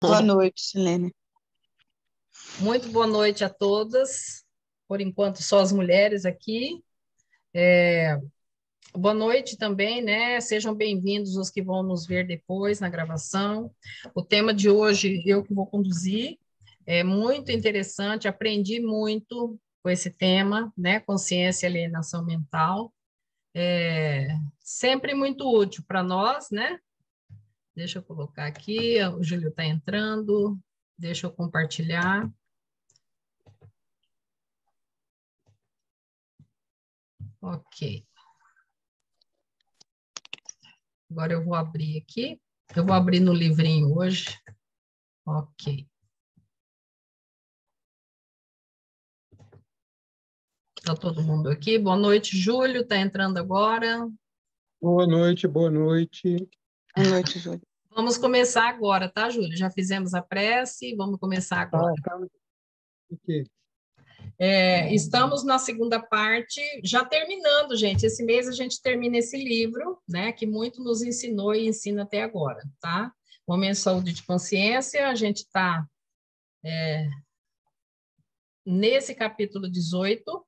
Boa noite, Silene. Muito boa noite a todas. Por enquanto, só as mulheres aqui. Boa noite também, né? Sejam bem-vindos os que vão nos ver depois na gravação. O tema de hoje eu que vou conduzir. É muito interessante, aprendi muito com esse tema, né? Consciência e alienação mental. Sempre muito útil para nós, né? Deixa eu colocar aqui, o Júlio está entrando, deixa eu compartilhar. Ok. Agora eu vou abrir aqui. Eu vou abrir no livrinho hoje. Ok. Está todo mundo aqui? Boa noite, Júlio. Está entrando agora. Boa noite, boa noite. Boa noite, Júlia. Vamos começar agora, tá, Júlio? Já fizemos a prece, vamos começar agora. Aqui. Estamos na segunda parte, já terminando, gente. Esse mês a gente termina esse livro, né, que muito nos ensinou e ensina até agora, tá? Momento de Saúde de Consciência, a gente está nesse capítulo 18,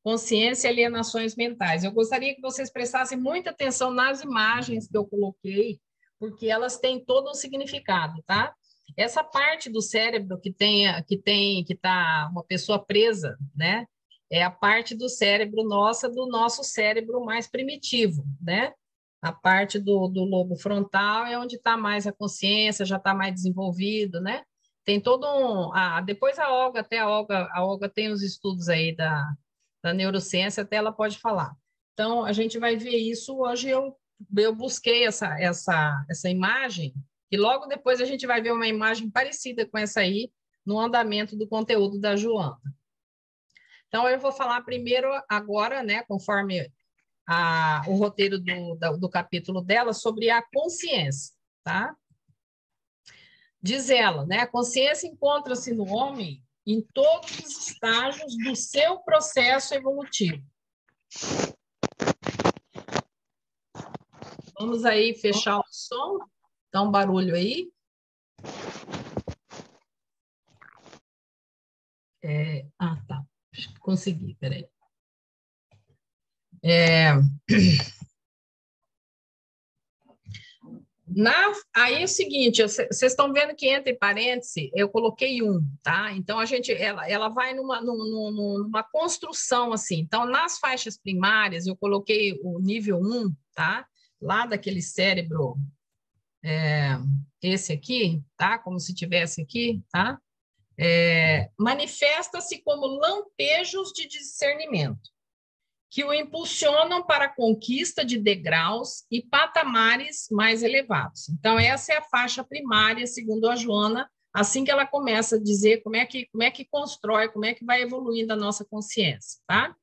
Consciência e Alienações Mentais. Eu gostaria que vocês prestassem muita atenção nas imagens que eu coloquei, porque elas têm todo um significado, tá? Essa parte do cérebro que está uma pessoa presa, né? É a parte do cérebro nossa, do nosso cérebro mais primitivo, né? A parte do lobo frontal é onde está mais a consciência, já está mais desenvolvido, né? Tem todo um... depois a Olga tem os estudos aí da neurociência, até ela pode falar. Então, a gente vai ver isso. Hoje eu busquei essa imagem, e logo depois a gente vai ver uma imagem parecida com essa aí, no andamento do conteúdo da Joana. Então, eu vou falar primeiro agora, né, conforme o roteiro do capítulo dela, sobre a consciência, tá? Diz ela, né, a consciência encontra-se no homem em todos os estágios do seu processo evolutivo. Vamos aí fechar o som. Dá um barulho aí. Tá. Consegui, peraí. Aí é o seguinte, vocês estão vendo que entre parênteses eu coloquei 1, tá? Então ela vai numa construção assim. Então, nas faixas primárias, eu coloquei o nível 1, tá? Lá daquele cérebro, esse aqui, tá? Como se tivesse aqui, tá? Manifesta-se como lampejos de discernimento, que o impulsionam para a conquista de degraus e patamares mais elevados. Então, essa é a faixa primária, segundo a Joana, assim que ela começa a dizer como é que constrói, como é que vai evoluindo a nossa consciência, tá?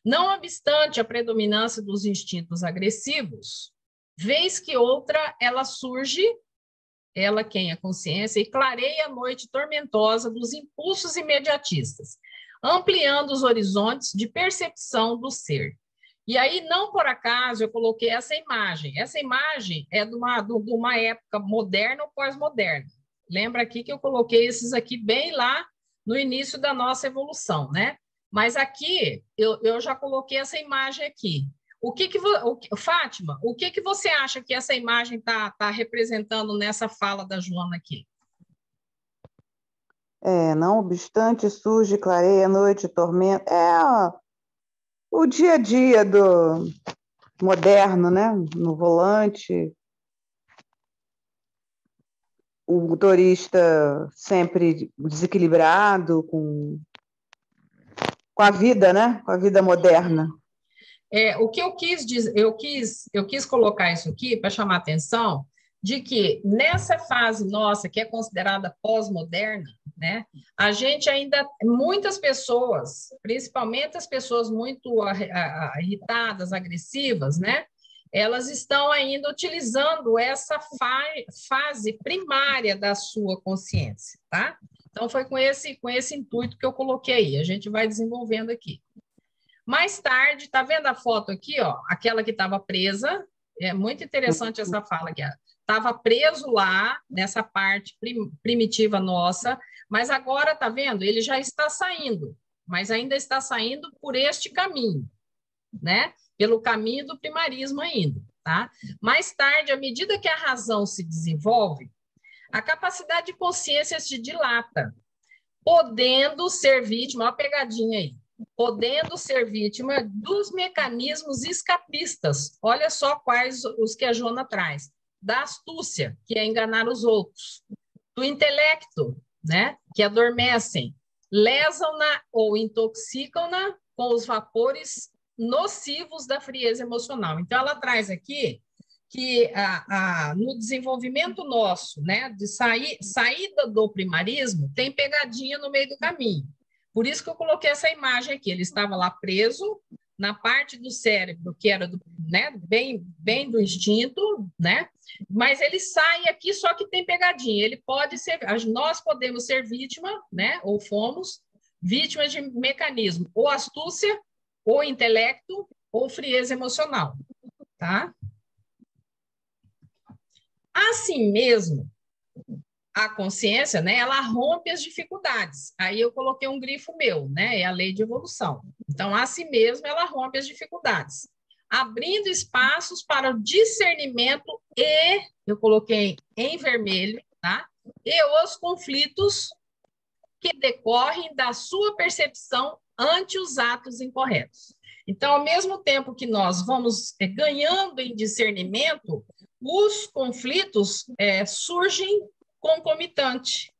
Não obstante a predominância dos instintos agressivos, vez que outra, ela surge, ela quem? A consciência, e clareia a noite tormentosa dos impulsos imediatistas, ampliando os horizontes de percepção do ser. E aí, não por acaso, eu coloquei essa imagem. Essa imagem é de uma época moderna ou pós-moderna. Lembra aqui que eu coloquei esses aqui bem lá no início da nossa evolução, né? Mas aqui, eu já coloquei essa imagem aqui. Fátima, o que você acha que essa imagem está representando nessa fala da Joana aqui? Não obstante, surge, clareia a noite, tormenta. O dia a dia do moderno, né? No volante. O motorista sempre desequilibrado com a vida, né? Com a vida moderna. O que eu quis dizer, eu quis colocar isso aqui para chamar a atenção de que nessa fase nossa, que é considerada pós-moderna, né, a gente ainda, muitas pessoas, principalmente as pessoas muito irritadas, agressivas, né, elas estão ainda utilizando essa fase primária da sua consciência, tá? Então, foi com esse intuito que eu coloquei aí, a gente vai desenvolvendo aqui. Mais tarde, tá vendo a foto aqui, ó? Aquela que estava presa. É muito interessante essa fala aqui. estava preso lá, nessa parte primitiva nossa, mas agora, tá vendo? Ele já está saindo, mas ainda está saindo por este caminho, né? Pelo caminho do primarismo ainda, tá? Mais tarde, à medida que a razão se desenvolve, a capacidade de consciência se dilata, podendo ser vítima, uma pegadinha aí, podendo ser vítima dos mecanismos escapistas. Olha só quais os que a Joana traz. Da astúcia, que é enganar os outros. Do intelecto, né, que adormecem. Lesam-na ou intoxicam-na com os vapores nocivos da frieza emocional. Então, ela traz aqui que no desenvolvimento nosso, né, de saída do primarismo, tem pegadinha no meio do caminho. Por isso que eu coloquei essa imagem aqui. Ele estava lá preso na parte do cérebro que era né, bem do instinto, né? Mas ele sai aqui, só que tem pegadinha. Ele pode ser, nós podemos ser vítima, né? Ou fomos vítimas de mecanismo, ou astúcia, ou intelecto, ou frieza emocional, tá? Assim mesmo, a consciência, né, ela rompe as dificuldades. Aí eu coloquei um grifo meu, né, é a lei de evolução. Então, assim mesmo, ela rompe as dificuldades, abrindo espaços para o discernimento e, eu coloquei em vermelho, tá? E os conflitos que decorrem da sua percepção ante os atos incorretos. Então, ao mesmo tempo que nós vamos ganhando em discernimento, os conflitos surgem concomitante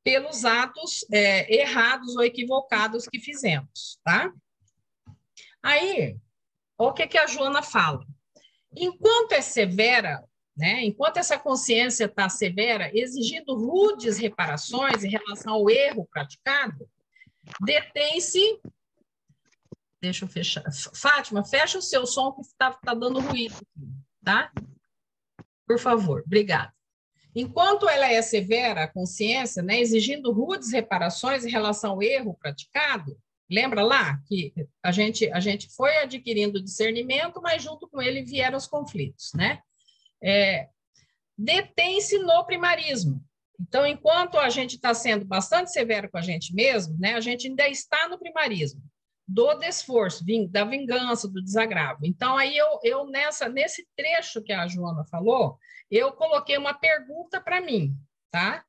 pelos atos errados ou equivocados que fizemos, tá? Aí, o que a Joana fala? Enquanto é severa, né, enquanto essa consciência está severa, exigindo rudes reparações em relação ao erro praticado, detém-se... Deixa eu fechar. Fátima, fecha o seu som que está dando ruído, tá? Por favor, obrigada. Enquanto ela é severa, a consciência, né, exigindo rudes reparações em relação ao erro praticado, lembra lá que a gente foi adquirindo discernimento, mas junto com ele vieram os conflitos, né? Detém-se no primarismo. Então, enquanto a gente está sendo bastante severo com a gente mesmo, né, a gente ainda está no primarismo do desforço, da vingança, do desagravo. Então, aí eu nesse trecho que a Joana falou, eu coloquei uma pergunta para mim, tá?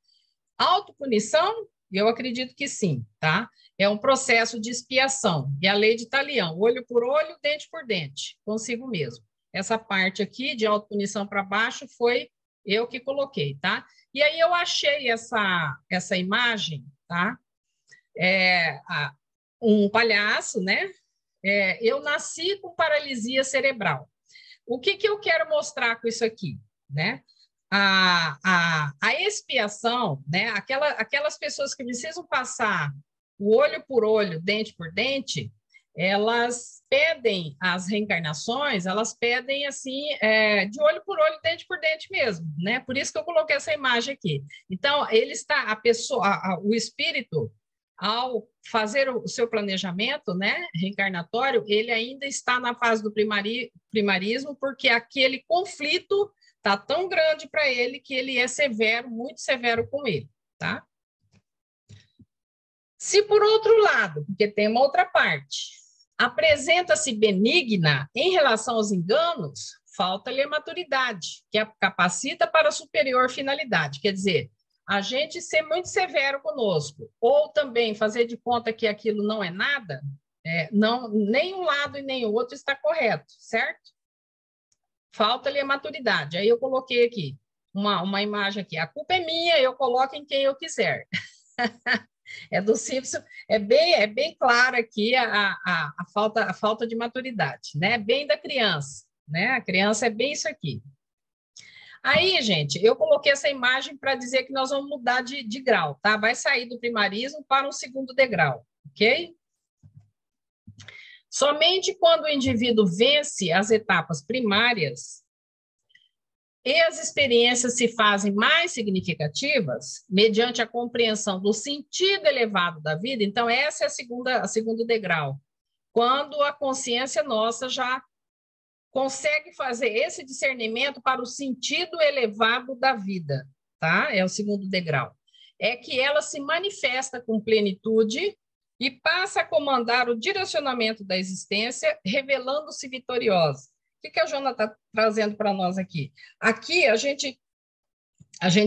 Autopunição? Eu acredito que sim, tá? É um processo de expiação. E a lei de Talião, olho por olho, dente por dente, consigo mesmo. Essa parte aqui, de autopunição para baixo, foi eu que coloquei, tá? E aí eu achei essa imagem, tá? Um palhaço, né? Eu nasci com paralisia cerebral. O que eu quero mostrar com isso aqui, né? A expiação, né? Aquelas pessoas que precisam passar o olho por olho, dente por dente, elas pedem as reencarnações, elas pedem assim, de olho por olho, dente por dente mesmo, né? Por isso que eu coloquei essa imagem aqui. Então, ele está, o espírito, ao fazer o seu planejamento, né, reencarnatório, ele ainda está na fase do primarismo, porque aquele conflito está tão grande para ele que ele é severo, muito severo com ele, tá? Se, por outro lado, porque tem uma outra parte, apresenta-se benigna em relação aos enganos, falta-lhe a maturidade, que a capacita para a superior finalidade, quer dizer, a gente ser muito severo conosco, ou também fazer de conta que aquilo não é nada, não, nem um lado e nem o outro está correto, certo? Falta-lhe a maturidade. Aí eu coloquei aqui uma imagem aqui. A culpa é minha, eu coloco em quem eu quiser. É do Simpson, é bem claro aqui a falta de maturidade, né? Bem da criança, né? A criança é bem isso aqui. Aí, gente, eu coloquei essa imagem para dizer que nós vamos mudar de grau, tá? Vai sair do primarismo para um segundo degrau, ok? Somente quando o indivíduo vence as etapas primárias e as experiências se fazem mais significativas, mediante a compreensão do sentido elevado da vida, então essa é a segundo degrau, quando a consciência nossa já consegue fazer esse discernimento para o sentido elevado da vida, tá? É o segundo degrau. É que ela se manifesta com plenitude e passa a comandar o direcionamento da existência, revelando-se vitoriosa. O que a Jona está trazendo para nós aqui? Aqui a gente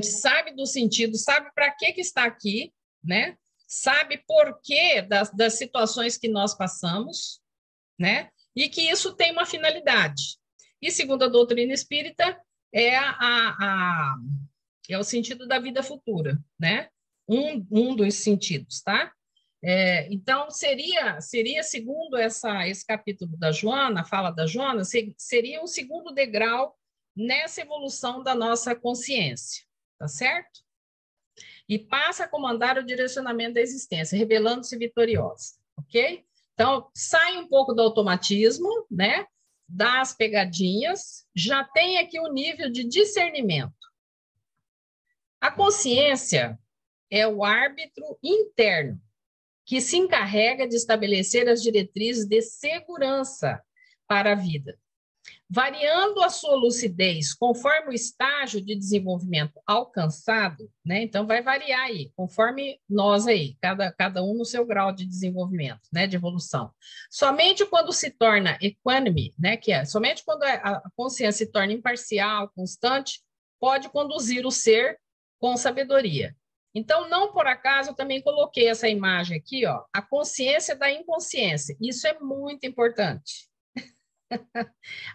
sabe do sentido, sabe para que está aqui, né? Sabe por que das situações que nós passamos, né? E que isso tem uma finalidade. E segundo a doutrina espírita, é o sentido da vida futura, né? Um dos sentidos, tá? Então, seria segundo esse capítulo da Joana, a fala da Joana, seria um segundo degrau nessa evolução da nossa consciência, tá certo? E passa a comandar o direcionamento da existência, revelando-se vitoriosa, ok? Então, sai um pouco do automatismo, né? Das pegadinhas, já tem aqui um nível de discernimento. A consciência é o árbitro interno, que se encarrega de estabelecer as diretrizes de segurança para a vida, variando a sua lucidez conforme o estágio de desenvolvimento alcançado, né? Então, vai variar aí, conforme nós aí, cada um no seu grau de desenvolvimento, né? De evolução. Somente quando se torna equânime, né? Somente quando a consciência se torna imparcial, constante, pode conduzir o ser com sabedoria. Então, não por acaso, eu também coloquei essa imagem aqui, ó, a consciência da inconsciência. Isso é muito importante.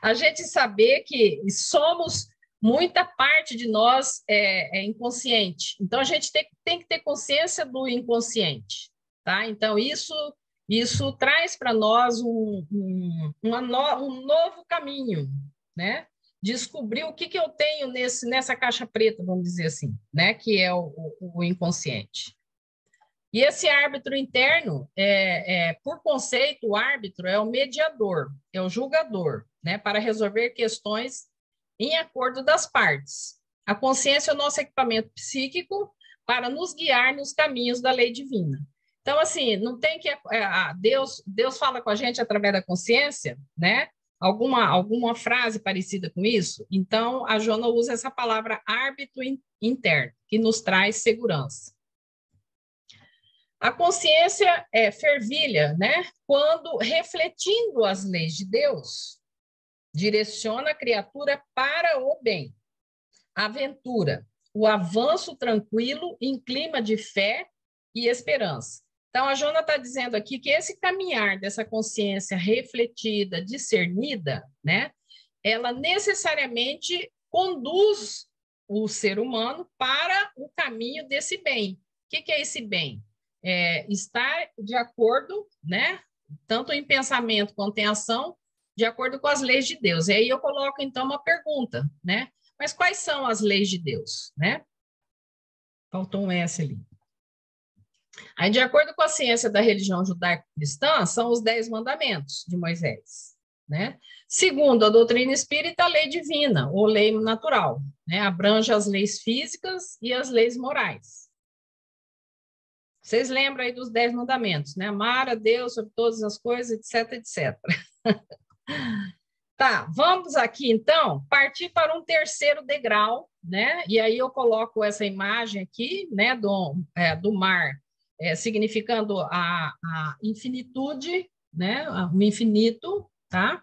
A gente saber que somos, muita parte de nós é inconsciente. Então, a gente tem que ter consciência do inconsciente, tá? Então, isso traz para nós um novo caminho, né? Descobrir o que eu tenho nessa caixa preta, vamos dizer assim, né? Que é o inconsciente. E esse árbitro interno, por conceito, o árbitro é o mediador, é o julgador, né? Para resolver questões em acordo das partes. A consciência é o nosso equipamento psíquico para nos guiar nos caminhos da lei divina. Então, assim, não tem que... Deus fala com a gente através da consciência, né? Alguma frase parecida com isso? Então, a Jona usa essa palavra árbitro interno, que nos traz segurança. A consciência fervilha, né? Quando, refletindo as leis de Deus, direciona a criatura para o bem, a aventura, o avanço tranquilo em clima de fé e esperança. Então, a Jona está dizendo aqui que esse caminhar dessa consciência refletida, discernida, né, ela necessariamente conduz o ser humano para o caminho desse bem. O que é esse bem? Estar de acordo, né, tanto em pensamento quanto em ação, de acordo com as leis de Deus. E aí eu coloco, então, uma pergunta, né? Mas quais são as leis de Deus, né? Faltou um S ali. Aí, de acordo com a ciência da religião judaico-cristã, são os 10 mandamentos de Moisés, né? Segundo a doutrina espírita, a lei divina, ou lei natural, né? Abrange as leis físicas e as leis morais. Vocês lembram aí dos 10 mandamentos, né? Amar a Deus sobre todas as coisas, etc, etc. Tá, vamos aqui, então, partir para um terceiro degrau, né? E aí eu coloco essa imagem aqui, né, do mar, significando a infinitude, né, o infinito, tá?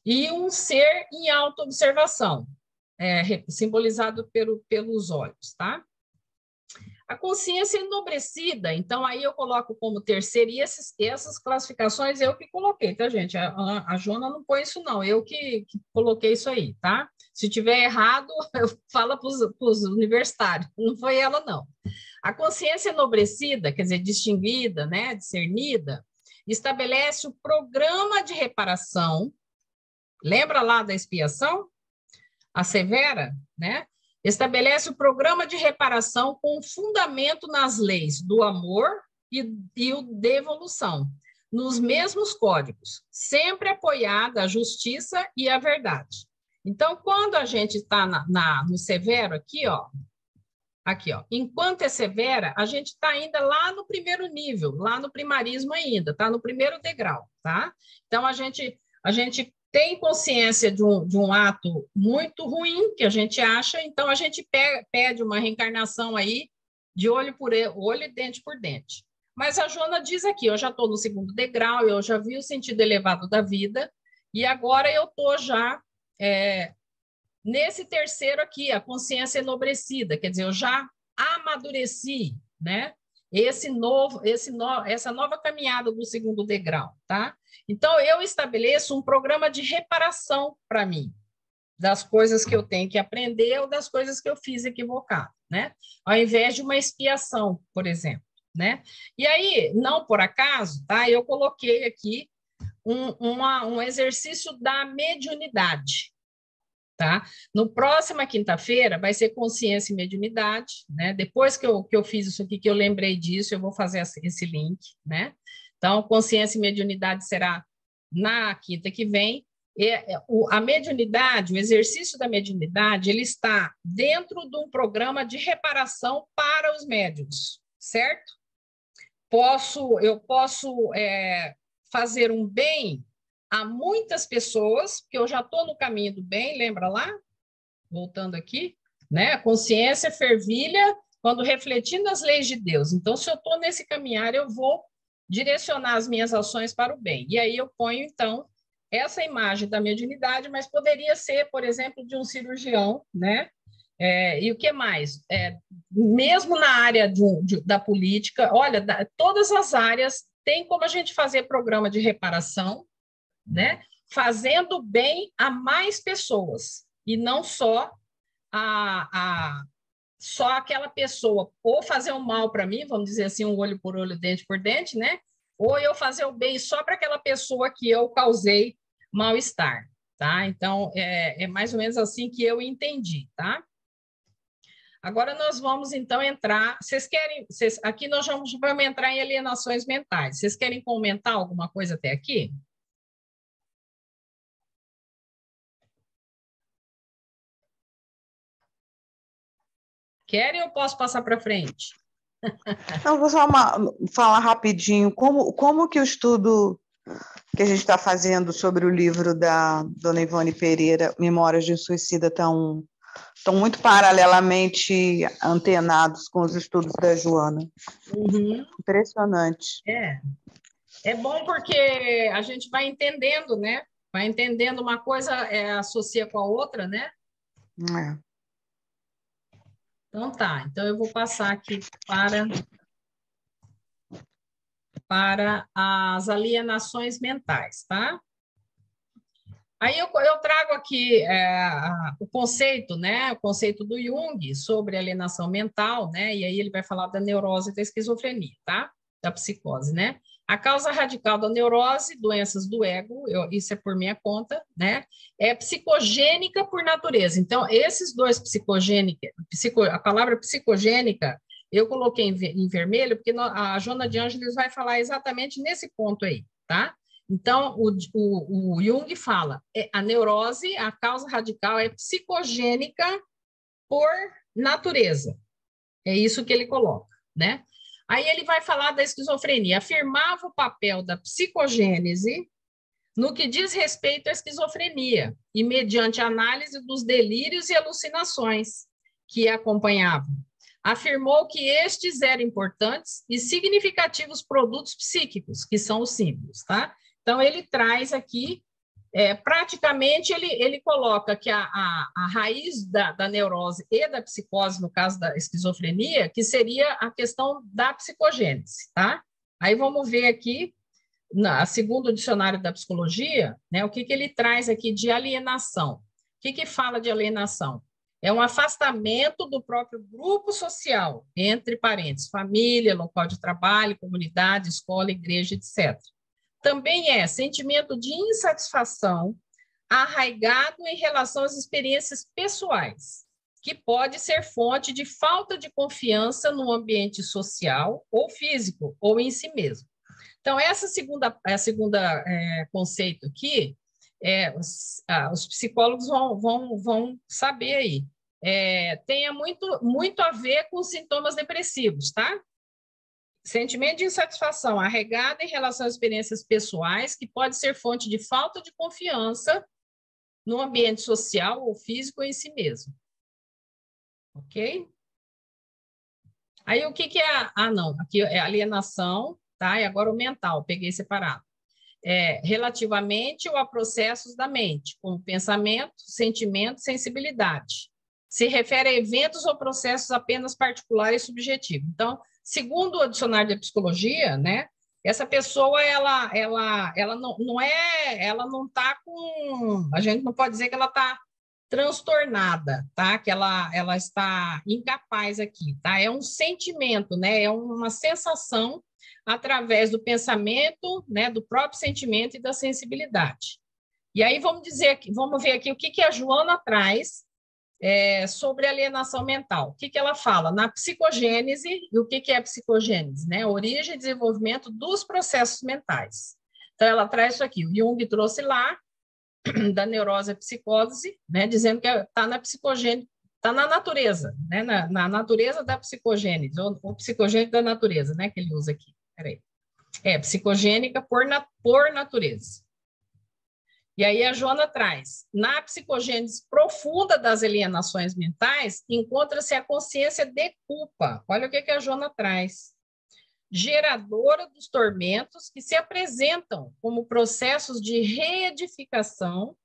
E um ser em autoobservação, simbolizado pelos olhos, tá? A consciência enobrecida, então aí eu coloco como terceiro, e essas classificações eu que coloquei, tá, gente? A Jona não põe isso, não, eu que coloquei isso aí, tá? Se tiver errado, eu falo para os universitários, não foi ela, não. A consciência enobrecida, quer dizer, distinguida, né, discernida, estabelece o programa de reparação, lembra lá da expiação? A severa, né? Estabelece o programa de reparação com fundamento nas leis do amor e o devolução, nos mesmos códigos, sempre apoiada a justiça e a verdade. Então, quando a gente está no severo aqui, ó, enquanto é severa, a gente está ainda lá no primeiro nível, lá no primarismo ainda, tá no primeiro degrau, tá? Então, a gente tem consciência de um ato muito ruim que a gente acha, então a gente pede uma reencarnação aí de olho por olho e dente por dente. Mas a Joana diz aqui, eu já estou no segundo degrau, eu já vi o sentido elevado da vida, e agora eu estou já nesse terceiro aqui, a consciência enobrecida, quer dizer, eu já amadureci, né? Essa nova caminhada do segundo degrau, tá? Então, eu estabeleço um programa de reparação para mim, das coisas que eu tenho que aprender ou das coisas que eu fiz equivocado, né? Ao invés de uma expiação, por exemplo, né? E aí, não por acaso, tá? Eu coloquei aqui um exercício da mediunidade, tá? No próxima quinta-feira vai ser consciência e mediunidade, né? Depois que eu fiz isso aqui, que eu lembrei disso, eu vou fazer esse link, né? Então, consciência e mediunidade será na quinta que vem. A mediunidade, o exercício da mediunidade, ele está dentro de um programa de reparação para os médiuns, certo? Eu posso fazer um bem a muitas pessoas, porque eu já estou no caminho do bem, lembra lá? Voltando aqui, né? A consciência fervilha quando refletindo as leis de Deus. Então, se eu estou nesse caminhar, eu vou direcionar as minhas ações para o bem. E aí eu ponho, então, essa imagem da mediunidade, mas poderia ser, por exemplo, de um cirurgião, né? E o que mais? Mesmo na área da política, olha, todas as áreas tem como a gente fazer programa de reparação, né? Fazendo bem a mais pessoas, e não só só aquela pessoa, ou fazer um mal para mim, vamos dizer assim, um olho por olho, dente por dente, né? Ou eu fazer o bem só para aquela pessoa que eu causei mal-estar, tá? Então, é mais ou menos assim que eu entendi, tá? Agora nós vamos, então, entrar... aqui nós vamos entrar em alienações mentais. Vocês querem comentar alguma coisa até aqui? Querem ou posso passar para frente? Não, vou só falar rapidinho como que o estudo que a gente está fazendo sobre o livro da Dona Ivone Pereira, Memórias de um Suicida, estão muito paralelamente antenados com os estudos da Joana. Uhum. Impressionante. É bom porque a gente vai entendendo, né? Vai entendendo uma coisa, associa com a outra, né? Então tá, então eu vou passar aqui para as alienações mentais, tá? Aí eu trago aqui o conceito, né? O conceito do Jung sobre alienação mental, né? E aí ele vai falar da neurose e da esquizofrenia, tá? Da psicose, né? A causa radical da neurose, doenças do ego, isso é por minha conta, né? É psicogênica por natureza. Então, esses dois psicogênica, a palavra psicogênica, eu coloquei em vermelho, porque a Joana de Ângeles vai falar exatamente nesse ponto aí, tá? Então, o Jung fala, a neurose, a causa radical é psicogênica por natureza. É isso que ele coloca, né? Aí ele vai falar da esquizofrenia. Afirmava o papel da psicogênese no que diz respeito à esquizofrenia, e mediante análise dos delírios e alucinações que a acompanhavam. Afirmou que estes eram importantes e significativos produtos psíquicos, que são os símbolos, tá? Então, ele traz aqui, praticamente, ele coloca que a raiz da neurose e da psicose, no caso da esquizofrenia, que seria a questão da psicogênese, tá? Aí vamos ver aqui, segundo o dicionário da psicologia, né, o que ele traz aqui de alienação. O que fala de alienação? É um afastamento do próprio grupo social, entre parentes, família, local de trabalho, comunidade, escola, igreja, etc. Também é sentimento de insatisfação arraigado em relação às experiências pessoais, que pode ser fonte de falta de confiança no ambiente social ou físico, ou em si mesmo. Então, essa segunda conceito aqui, os psicólogos vão saber aí. Tenha muito a ver com sintomas depressivos, tá? Sentimento de insatisfação arraigado em relação às experiências pessoais, que pode ser fonte de falta de confiança no ambiente social ou físico em si mesmo. Ok? Aí, o que é não, aqui é alienação, tá? E agora o mental, peguei separado. Relativamente ou a processos da mente, como pensamento, sentimento, sensibilidade. Se refere a eventos ou processos apenas particulares e subjetivos. Então, segundo o dicionário da psicologia, né, essa pessoa, ela não está com... A gente não pode dizer que ela está transtornada, tá? Que ela está incapaz aqui, tá? É um sentimento, né? É uma sensação através do pensamento, né? Do próprio sentimento e da sensibilidade. E aí vamos ver aqui o que a Joana traz sobre alienação mental. O que ela fala? Na psicogênese, e o que é a psicogênese? Né? Origem e desenvolvimento dos processos mentais. Então, ela traz isso aqui. O Jung trouxe lá, da neurose à psicose, né, dizendo que está na psicogênese, está na natureza, né, na natureza da psicogênese, ou psicogênico da natureza, né, que ele usa aqui. Peraí. Psicogênica por natureza. E aí a Joana traz, na psicogênese profunda das alienações mentais, encontra-se a consciência de culpa. Olha o que a Joana traz. Geradora dos tormentos que se apresentam como processos de reedificação,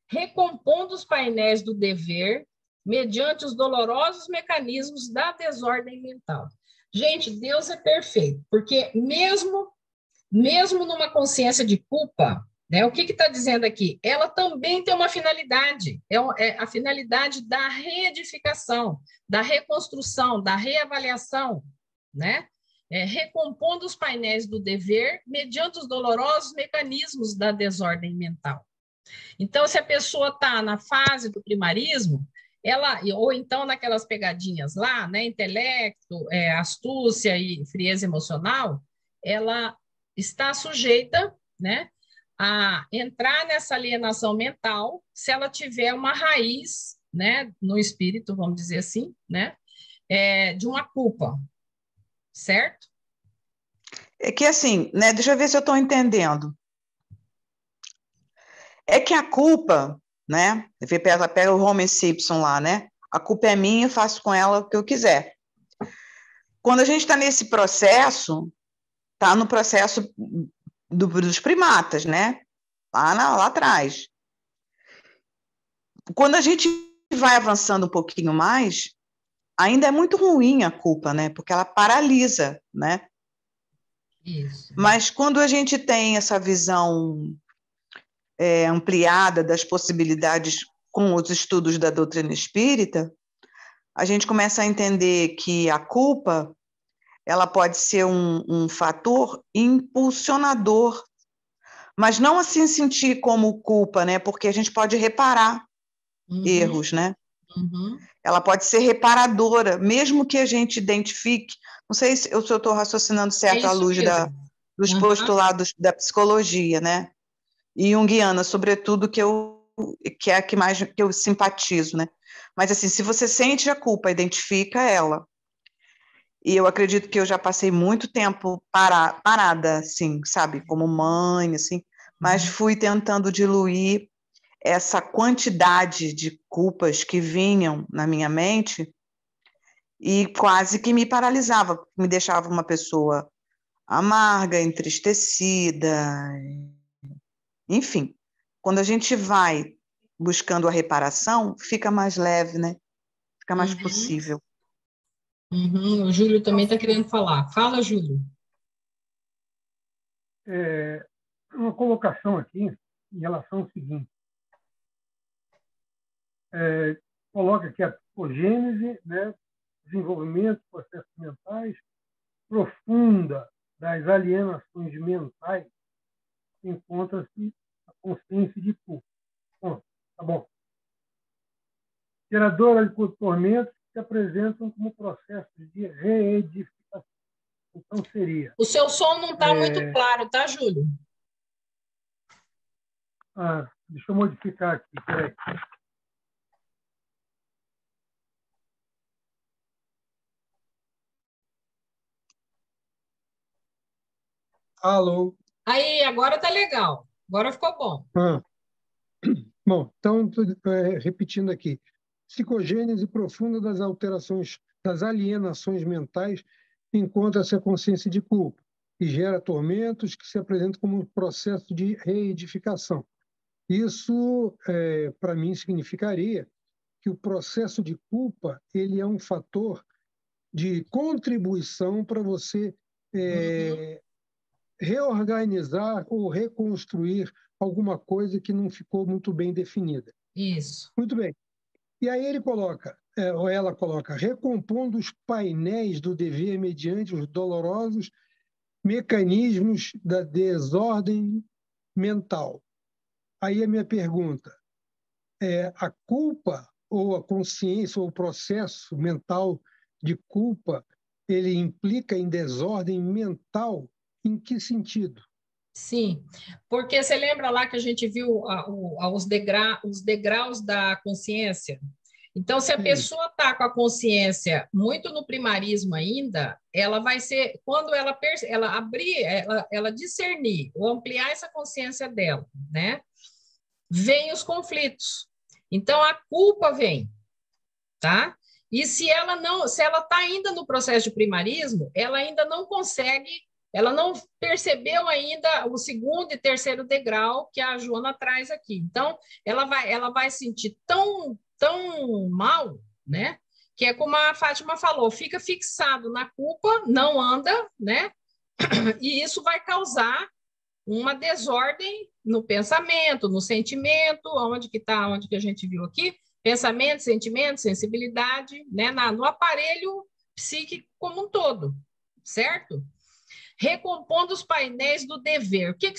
recompondo os painéis do dever, mediante os dolorosos mecanismos da desordem mental. Gente, Deus é perfeito, porque mesmo numa consciência de culpa, né, o que está dizendo aqui? Ela também tem uma finalidade, é a finalidade da reedificação, da reconstrução, da reavaliação, né? Recompondo os painéis do dever mediante os dolorosos mecanismos da desordem mental. Então, se a pessoa está na fase do primarismo, ou então naquelas pegadinhas lá, né, intelecto, astúcia e frieza emocional, ela está sujeita, né, a entrar nessa alienação mental se ela tiver uma raiz, né, no espírito, vamos dizer assim, né, de uma culpa, certo? É que assim, né? Deixa eu ver se eu estou entendendo. É que a culpa, né? Ela pega o Homer Simpson lá, né? A culpa é minha, eu faço com ela o que eu quiser. Quando a gente está nesse processo, está no processo dos primatas, né? Lá atrás. Quando a gente vai avançando um pouquinho mais, ainda é muito ruim a culpa, né? Porque ela paralisa, né? Isso. Mas quando a gente tem essa visão ampliada das possibilidades com os estudos da doutrina espírita, a gente começa a entender que a culpa ela pode ser um fator impulsionador, mas não assim sentir como culpa, né? Porque a gente pode reparar erros, né? Ela pode ser reparadora, mesmo que a gente identifique. Não sei se eu estou raciocinando certo à luz dos postulados da psicologia, né? E junguiana, sobretudo, que é a que mais que eu simpatizo, né? Mas assim, se você sente a culpa, identifica ela. E eu acredito que eu já passei muito tempo parada, assim, sabe, como mãe, assim, mas fui tentando diluir essa quantidade de culpas que vinham na minha mente e quase que me paralisava, me deixava uma pessoa amarga, entristecida, enfim. Quando a gente vai buscando a reparação, fica mais leve, né? Fica mais possível. O Júlio também está querendo falar. Fala, Júlio. Uma colocação aqui em relação ao seguinte. Coloca aqui a psicogênese, né, desenvolvimento de processos mentais, profunda das alienações mentais, encontra-se a consciência de culpa. Bom, tá bom. Geradora de tormentos que se apresentam como processos de reedificação. Então, seria... O seu som não está muito claro, tá, Júlio? Deixa eu modificar aqui, peraí. Alô? Aí, agora tá legal. Agora ficou bom. Bom, então, repetindo aqui. Psicogênese profunda das alterações, das alienações mentais, encontra-se a consciência de culpa, e gera tormentos que se apresentam como um processo de reedificação. Isso, para mim, significaria que o processo de culpa ele é um fator de contribuição para você reorganizar ou reconstruir alguma coisa que não ficou muito bem definida. Isso. Muito bem. E aí ele coloca, ou ela coloca, recompondo os painéis do dever mediante os dolorosos mecanismos da desordem mental. Aí a minha pergunta é: a culpa ou a consciência ou o processo mental de culpa, ele implica em desordem mental? Em que sentido? Sim, porque você lembra lá que a gente viu os degraus da consciência? Então, se a pessoa está com a consciência muito no primarismo ainda, ela vai ser, quando ela abrir, ela discernir ou ampliar essa consciência dela, né? Vem os conflitos. Então, a culpa vem, tá? E se ela está ainda no processo de primarismo, ela ainda não consegue, ela não percebeu ainda o segundo e terceiro degrau que a Joana traz aqui. Então, ela vai sentir tão mal, né? Que é como a Fátima falou, fica fixado na culpa, não anda, né? E isso vai causar uma desordem no pensamento, no sentimento, onde que a gente viu aqui, pensamento, sentimento, sensibilidade, né? No aparelho psíquico como um todo, certo? Recompondo os painéis do dever. O que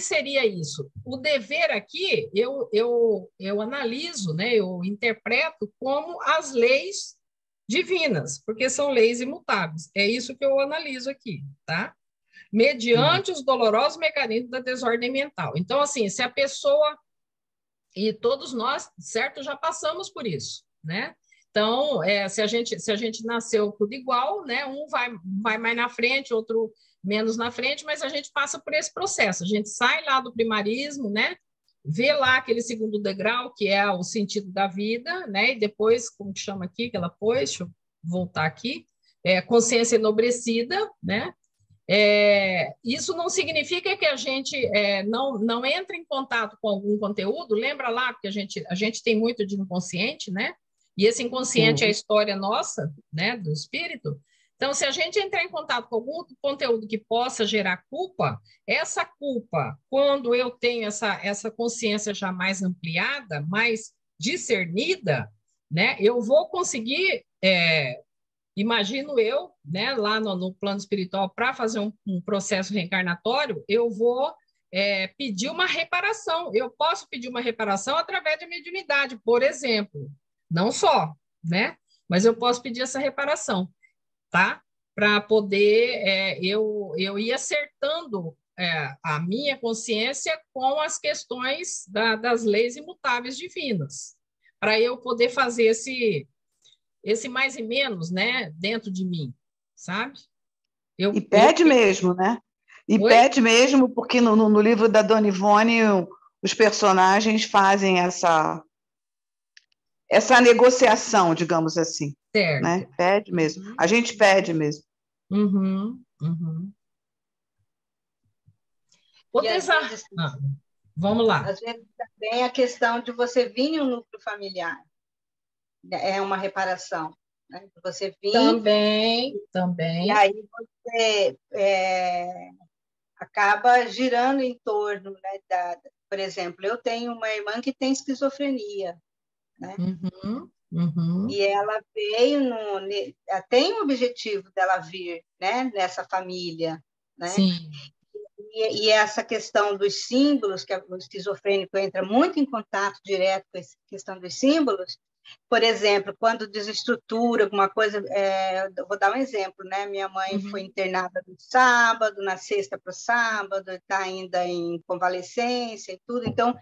seria isso? O dever aqui, eu analiso, né? Eu interpreto como as leis divinas, porque são leis imutáveis. É isso que eu analiso aqui, tá? Mediante os dolorosos mecanismos da desordem mental. Então, assim, se a pessoa, e todos nós, certo, já passamos por isso, né? Então, se a gente nasceu tudo igual, né? Um vai mais na frente, outro menos na frente, mas a gente passa por esse processo. A gente sai lá do primarismo, né? Vê lá aquele segundo degrau, que é o sentido da vida, né? E depois, como que chama aqui, que ela pôs, deixa eu voltar aqui, consciência enobrecida, né? Isso não significa que a gente não entre em contato com algum conteúdo. Lembra lá, porque a gente tem muito de inconsciente, né? E esse inconsciente é a história nossa, né, do espírito. Então, se a gente entrar em contato com algum conteúdo que possa gerar culpa, essa culpa, quando eu tenho essa consciência já mais ampliada, mais discernida, né, eu vou conseguir imagino eu, né, lá no plano espiritual, para fazer um processo reencarnatório, eu vou pedir uma reparação. Eu posso pedir uma reparação através da mediunidade, por exemplo. Não só, né? Mas eu posso pedir essa reparação, tá? Para poder eu ir acertando a minha consciência com as questões das leis imutáveis divinas, para eu poder fazer esse mais e menos, né, dentro de mim, sabe? E pede mesmo, né? E Oi? pede mesmo, porque no livro da Dona Ivone, os personagens fazem essa negociação, digamos assim. Certo. Né? Pede mesmo. A gente pede mesmo. Vamos lá. Às vezes também a questão de você vir em um núcleo familiar é uma reparação. Né? Você vir... Também. E aí você acaba girando em torno, né, por exemplo, eu tenho uma irmã que tem esquizofrenia, né? E ela veio tem o objetivo dela vir, né, nessa família, né? Sim. E essa questão dos símbolos, que o esquizofrênico entra muito em contato direto com essa questão dos símbolos. Por exemplo, quando desestrutura alguma coisa, eu vou dar um exemplo, né? Minha mãe foi internada no sábado, na sexta para o sábado, está ainda em convalescência e tudo, então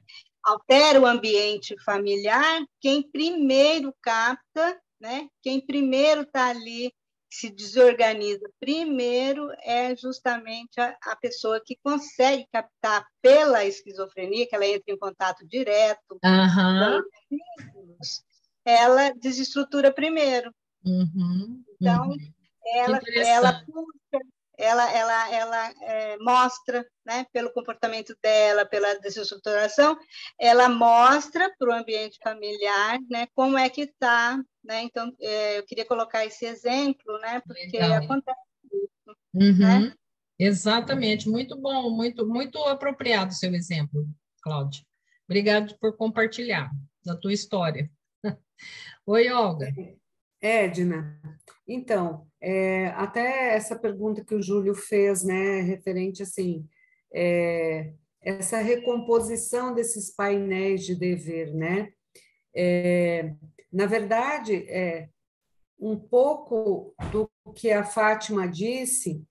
altera o ambiente familiar. Quem primeiro capta, né? Quem primeiro está ali se desorganiza primeiro é justamente a pessoa que consegue captar pela esquizofrenia, que ela entra em contato direto Aham. com os símbolos, ela desestrutura primeiro. Uhum. Então, Uhum. Que ela interessante. puxa, ela mostra, né, pelo comportamento dela, pela desestruturação, ela mostra para o ambiente familiar, né, como é que está, né? Então, eu queria colocar esse exemplo, né, porque Legal. acontece isso, né? Uhum. Exatamente, muito bom, muito apropriado o seu exemplo, Cláudia. Obrigado por compartilhar da tua história. Oi, Olga. Edna, então, até essa pergunta que o Júlio fez, né, referente assim, essa recomposição desses painéis de dever, né? Na verdade, um pouco do que a Fátima disse,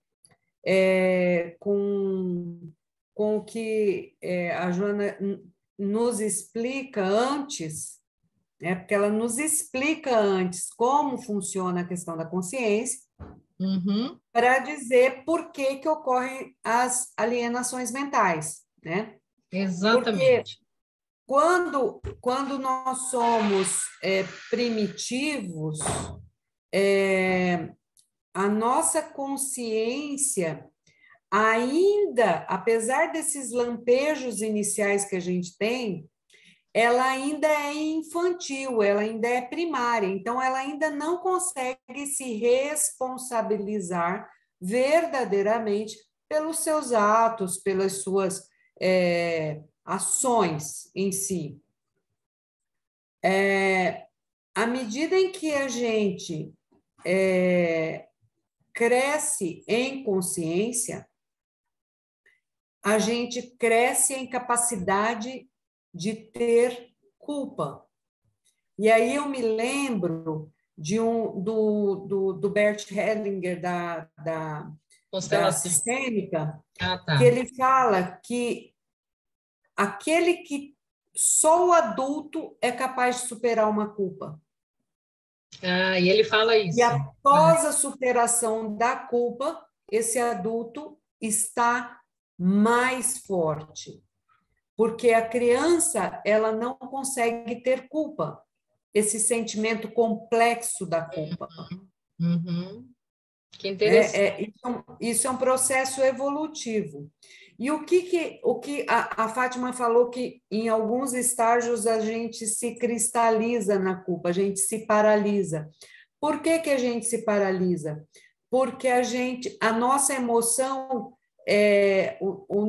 com o que a Joana nos explica antes, porque ela nos explica antes como funciona a questão da consciência, Uhum. para dizer por que que ocorrem as alienações mentais, né? Exatamente. Quando nós somos primitivos, a nossa consciência ainda, apesar desses lampejos iniciais que a gente tem, ela ainda é infantil, ela ainda é primária, então ela ainda não consegue se responsabilizar verdadeiramente pelos seus atos, pelas suas ações em si. À medida em que a gente cresce em consciência, a gente cresce em capacidade de ter culpa. E aí eu me lembro do Bert Hellinger, da Constelação. sistêmica, Ah, tá. que ele fala que aquele que só o adulto é capaz de superar uma culpa. Ah, e ele fala E isso. após a superação da culpa, esse adulto está mais forte. Porque a criança, ela não consegue ter culpa, esse sentimento complexo da culpa. Uhum. Que interessante. Isso é um processo evolutivo. E o que a Fátima falou que em alguns estágios a gente se cristaliza na culpa, a gente se paralisa. Por que que a gente se paralisa? Porque a nossa emoção, o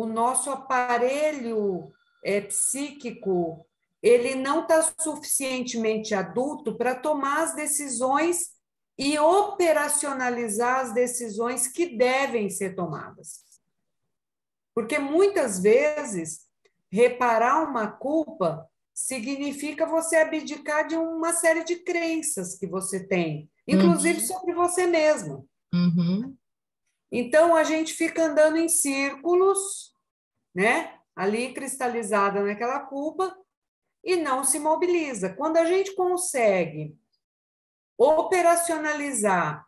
nosso aparelho psíquico, ele não está suficientemente adulto para tomar as decisões e operacionalizar as decisões que devem ser tomadas. Porque muitas vezes reparar uma culpa significa você abdicar de uma série de crenças que você tem, inclusive sobre você mesmo. Uhum. Então, a gente fica andando em círculos, né? Ali cristalizada naquela culpa, e não se mobiliza. Quando a gente consegue operacionalizar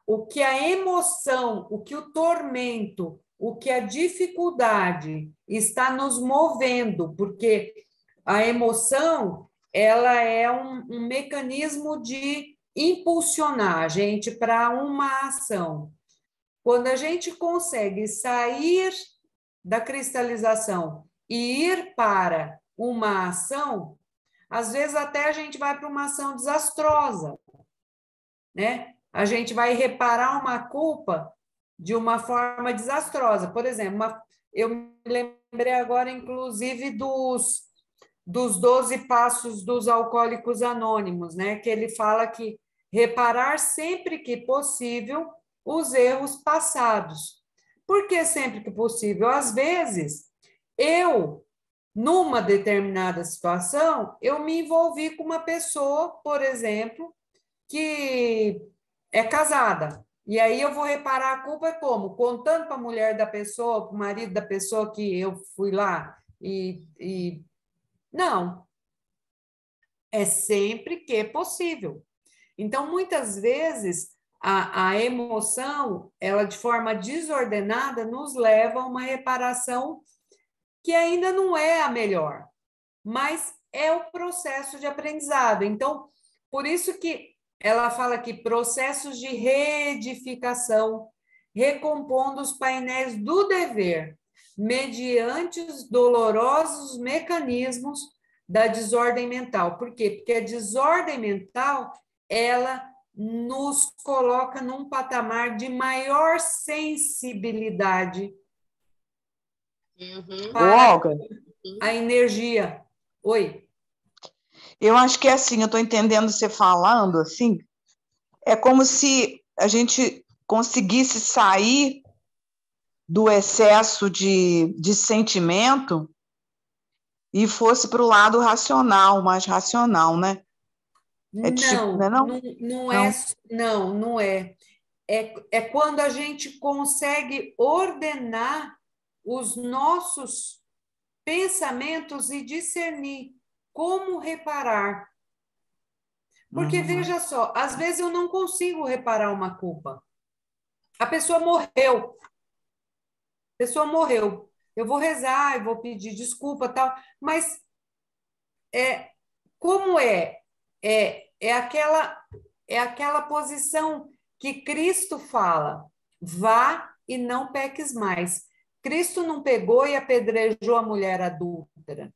o que a emoção, o que o tormento, o que a dificuldade está nos movendo, porque a emoção, ela é um mecanismo de impulsionar a gente para uma ação. Quando a gente consegue sair da cristalização e ir para uma ação, às vezes até a gente vai para uma ação desastrosa, né? A gente vai reparar uma culpa de uma forma desastrosa. Por exemplo, eu me lembrei agora, inclusive, dos 12 passos dos Alcoólicos Anônimos, né? Que ele fala que reparar sempre que possível os erros passados. Por que sempre que possível? Às vezes, numa determinada situação, eu me envolvi com uma pessoa, por exemplo, que é casada. E aí eu vou reparar a culpa como? Contando para a mulher da pessoa, para o marido da pessoa que eu fui lá Não. É sempre que possível. Então, muitas vezes, a emoção, ela de forma desordenada, nos leva a uma reparação que ainda não é a melhor, mas é o processo de aprendizado. Então, por isso que ela fala aqui, processos de reedificação, recompondo os painéis do dever, mediante os dolorosos mecanismos da desordem mental. Por quê? Porque a desordem mental, ela nos coloca num patamar de maior sensibilidade para a energia. Oi? Eu acho que é assim, eu estou entendendo você falando assim, é como se a gente conseguisse sair do excesso de sentimento e fosse para o lado racional, mais racional, né? Não é. É quando a gente consegue ordenar os nossos pensamentos e discernir como reparar. Porque, veja só, às vezes eu não consigo reparar uma culpa. A pessoa morreu. Eu vou rezar, eu vou pedir desculpa, tal, mas como é aquela posição que Cristo fala, vá e não peques mais. Cristo não pegou e apedrejou a mulher adúltera.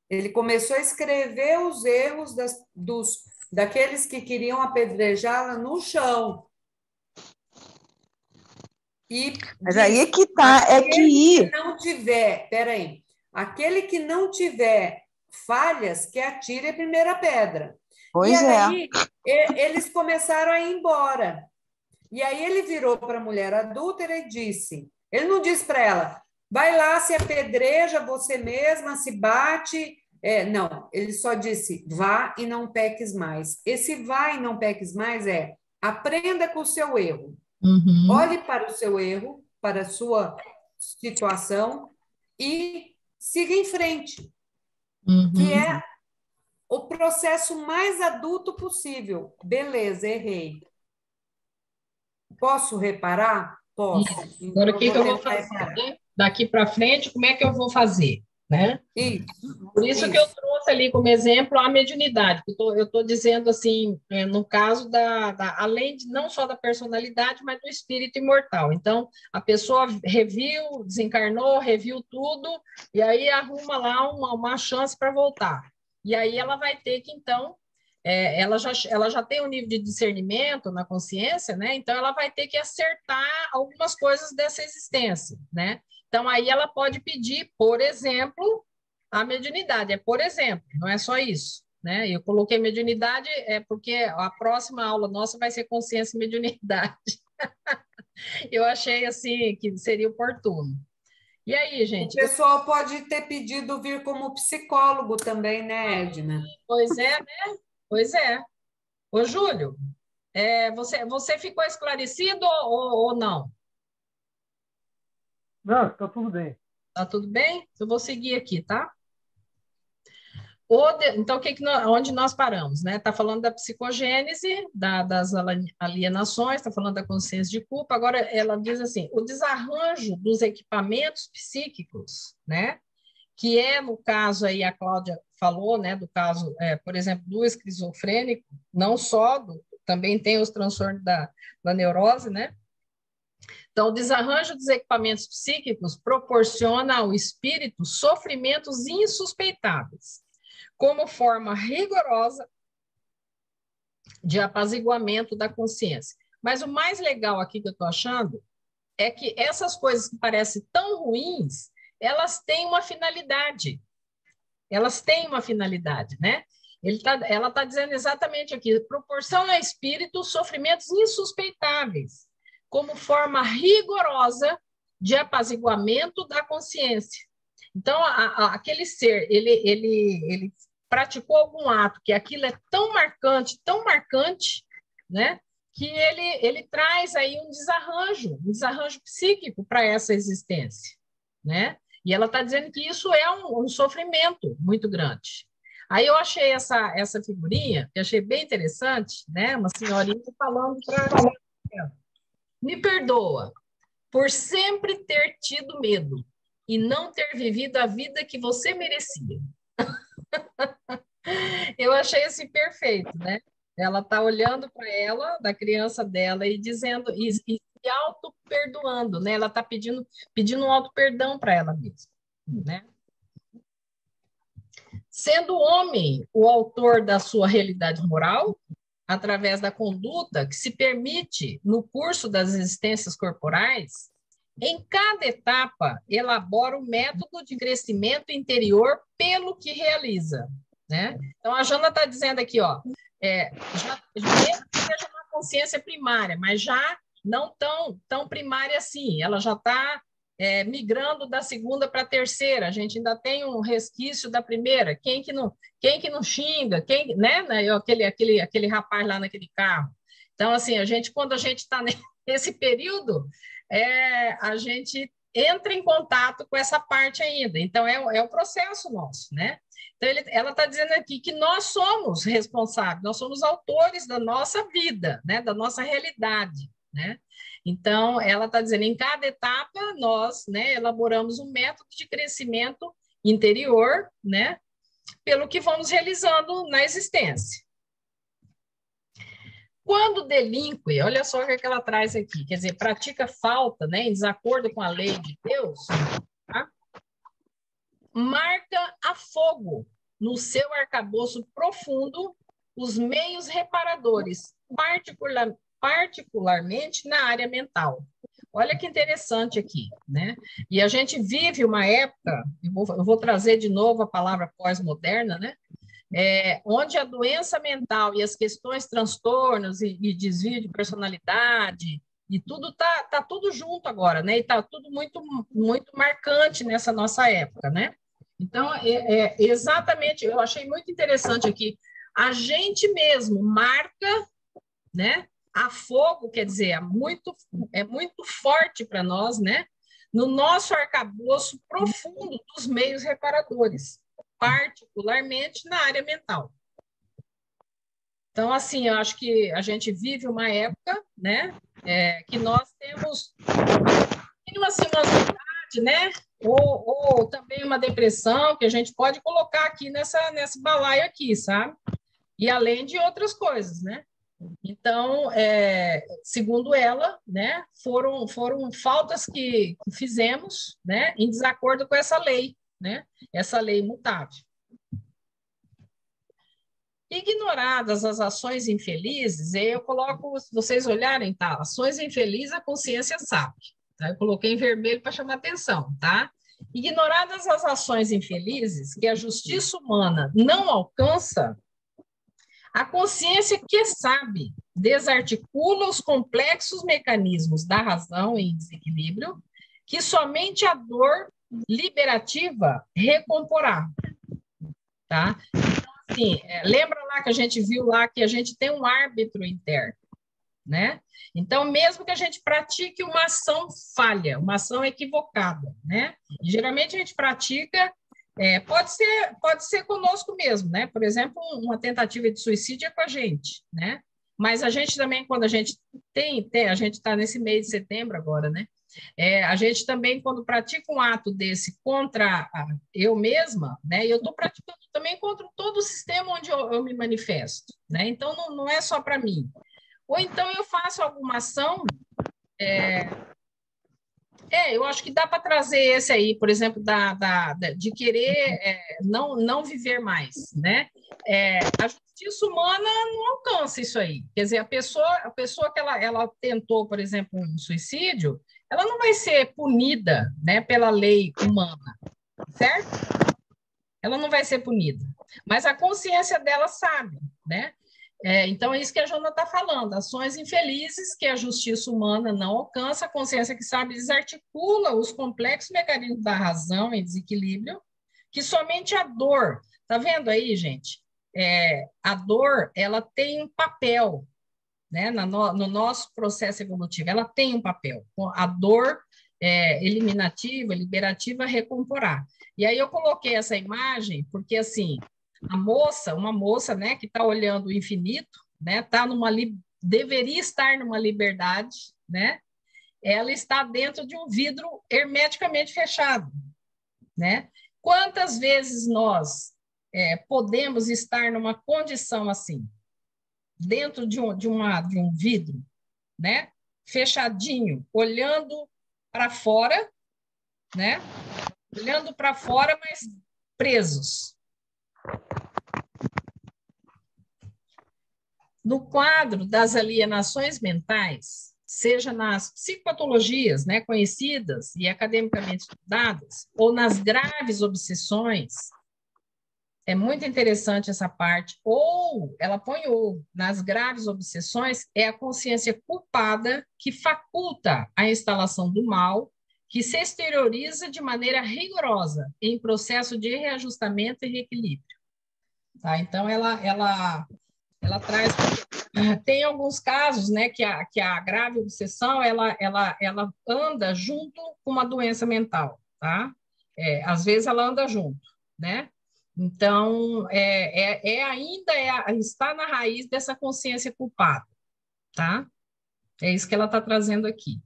Ele começou a escrever os erros daqueles que queriam apedrejá-la no chão. Mas aí é que tá, aquele que não tiver falhas, que atire a primeira pedra. Pois e aí, eles começaram a ir embora. E aí ele virou para a mulher adúltera e disse, ele não disse para ela, vai lá, se apedreja você mesma, se bate. Não, ele só disse, vá e não peques mais. Esse vá e não peques mais aprenda com o seu erro. Olhe para o seu erro, para a sua situação e siga em frente. Que é o processo mais adulto possível. Beleza, errei. Posso reparar? Posso. Então, agora, o que eu vou fazer? Daqui para frente, como é que eu vou fazer? Né? Por isso que eu trouxe ali como exemplo a mediunidade. Eu estou dizendo assim, no caso além de não só da personalidade, mas do espírito imortal. Então, a pessoa reviu, desencarnou, reviu tudo, e aí arruma lá uma chance para voltar. E aí ela vai ter que, então, ela já tem um nível de discernimento na consciência, né? Então ela vai ter que acertar algumas coisas dessa existência, né? Então aí ela pode pedir, por exemplo, a mediunidade, por exemplo, não é só isso, né? Eu coloquei mediunidade porque a próxima aula nossa vai ser consciência e mediunidade. Eu achei assim que seria oportuno. E aí, gente? O pessoal pode ter pedido vir como psicólogo também, né, Edna? Pois é, né? Pois é. Ô, Júlio, você ficou esclarecido ou não? Não, está tudo bem. Está tudo bem? Eu vou seguir aqui, tá? Então, onde nós paramos, né? Está falando da psicogênese, das alienações, está falando da consciência de culpa. Agora, ela diz assim, o desarranjo dos equipamentos psíquicos, né? Que no caso aí, a Cláudia falou, né, do caso, por exemplo, do esquizofrênico, não só, também tem os transtornos da neurose, né? Então, o desarranjo dos equipamentos psíquicos proporciona ao espírito sofrimentos insuspeitáveis, como forma rigorosa de apaziguamento da consciência. Mas o mais legal aqui que eu estou achando é que essas coisas que parecem tão ruins, elas têm uma finalidade. Elas têm uma finalidade, né? Ela está dizendo exatamente aqui, proporciona ao espírito sofrimentos insuspeitáveis, como forma rigorosa de apaziguamento da consciência. Então, aquele ser, ele praticou algum ato que aquilo é tão marcante, né? Que ele traz aí um desarranjo psíquico para essa existência, né? E ela está dizendo que isso é um sofrimento muito grande. Aí eu achei essa figurinha, que achei bem interessante, né? Uma senhorinha falando para ela: me perdoa por sempre ter tido medo e não ter vivido a vida que você merecia. Eu achei assim perfeito, né? Ela está olhando para ela, da criança dela, e dizendo, e se auto-perdoando, né? Ela está pedindo um auto-perdão para ela mesma, né? Sendo o homem o autor da sua realidade moral, através da conduta que se permite no curso das existências corporais, em cada etapa elabora um método de crescimento interior pelo que realiza, né? Então, a Jana está dizendo aqui, ó, já seja uma consciência primária, mas já não tão primária assim, ela já está migrando da segunda para a terceira, a gente ainda tem um resquício da primeira, quem que não xinga, né? Aquele rapaz lá naquele carro. Então, assim, quando a gente está nesse período, a gente entra em contato com essa parte ainda. Então, é o processo nosso, né? Então, ela está dizendo aqui que nós somos responsáveis, nós somos autores da nossa vida, né? Da nossa realidade, né? Então, ela está dizendo, em cada etapa, nós, né, elaboramos um método de crescimento interior, né? Pelo que vamos realizando na existência. Quando delinque, olha só o que ela traz aqui, quer dizer, pratica falta, né, em desacordo com a lei de Deus, tá? Marca a fogo no seu arcabouço profundo os meios reparadores, particularmente na área mental. Olha que interessante aqui, né? E a gente vive uma época, eu vou trazer de novo a palavra pós-moderna, né? Onde a doença mental e as questões transtornos e desvio de personalidade e tudo tá tudo junto agora, né? E tá tudo muito muito marcante nessa nossa época, né? Então exatamente, eu achei muito interessante aqui. A gente mesmo marca, né? A fogo, quer dizer, é muito forte para nós, né? No nosso arcabouço profundo dos meios reparadores, particularmente na área mental. Então, assim, eu acho que a gente vive uma época, né, que nós temos assim, uma ansiedade, né, ou também uma depressão, que a gente pode colocar aqui nesse balaio aqui, sabe? E além de outras coisas, né? Então, segundo ela, né, foram faltas que fizemos, né, em desacordo com essa lei, né, essa lei imutável. Ignoradas as ações infelizes, eu coloco, se vocês olharem, tá, ações infelizes, a consciência sabe, tá? Eu coloquei em vermelho para chamar atenção, tá? Ignoradas as ações infelizes que a justiça humana não alcança, a consciência que sabe desarticula os complexos mecanismos da razão em desequilíbrio que somente a dor liberativa recomporá, tá? Então, assim, lembra lá que a gente viu lá que a gente tem um árbitro interno, né? Então, mesmo que a gente pratique uma ação falha, uma ação equivocada, né? E, geralmente a gente pratica pode ser conosco mesmo, né? Por exemplo, uma tentativa de suicídio é com a gente, né? Mas a gente também, quando a gente a gente está nesse mês de setembro agora, né? A gente também, quando pratica um ato desse contra eu mesma, né? Eu estou praticando também contra todo o sistema onde eu me manifesto, né? Então, não é só para mim. Ou então eu faço alguma ação... eu acho que dá para trazer esse aí, por exemplo, de querer não viver mais, né? A justiça humana não alcança isso aí. Quer dizer, a pessoa que ela tentou, por exemplo, um suicídio, ela não vai ser punida, né, pela lei humana, certo? Ela não vai ser punida. Mas a consciência dela sabe, né? Então, é isso que a Jana está falando, ações infelizes que a justiça humana não alcança, a consciência que sabe desarticula os complexos mecanismos da razão em desequilíbrio, que somente a dor, tá vendo aí, gente? A dor, ela tem um papel, né, no nosso processo evolutivo, ela tem um papel, a dor eliminativa, liberativa, recomporá. E aí eu coloquei essa imagem, porque, assim, uma moça, né, que está olhando o infinito, né, deveria estar numa liberdade, né? Ela está dentro de um vidro hermeticamente fechado, né? Quantas vezes nós podemos estar numa condição assim, dentro de um vidro, né? Fechadinho, olhando para fora, né? Olhando para fora, mas presos. No quadro das alienações mentais, seja nas psicopatologias, né, conhecidas e academicamente estudadas, ou nas graves obsessões, é muito interessante essa parte, ou, ela põe ou, nas graves obsessões, é a consciência culpada que faculta a instalação do mal, que se exterioriza de maneira rigorosa em processo de reajustamento e reequilíbrio. Tá? Então, ela traz... Tem alguns casos, né, que a grave obsessão, ela anda junto com uma doença mental, tá? Às vezes ela anda junto, né? Então, está na raiz dessa consciência culpada, tá? É isso que ela está trazendo aqui.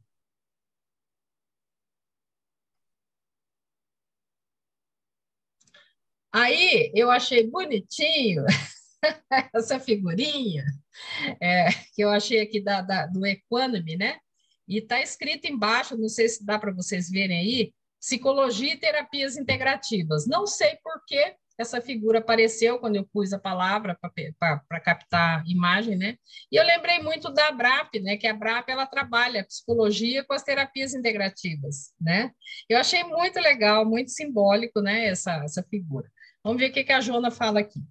Aí, eu achei bonitinho essa figurinha, que eu achei aqui do Equanime, né? E está escrito embaixo, não sei se dá para vocês verem aí, psicologia e terapias integrativas. Não sei por que essa figura apareceu quando eu pus a palavra para captar a imagem, né? E eu lembrei muito da ABRAP, né? Que a ABRAP, ela trabalha a psicologia com as terapias integrativas, né? Eu achei muito legal, muito simbólico, né? Essa figura. Vamos ver o que a Jona fala aqui.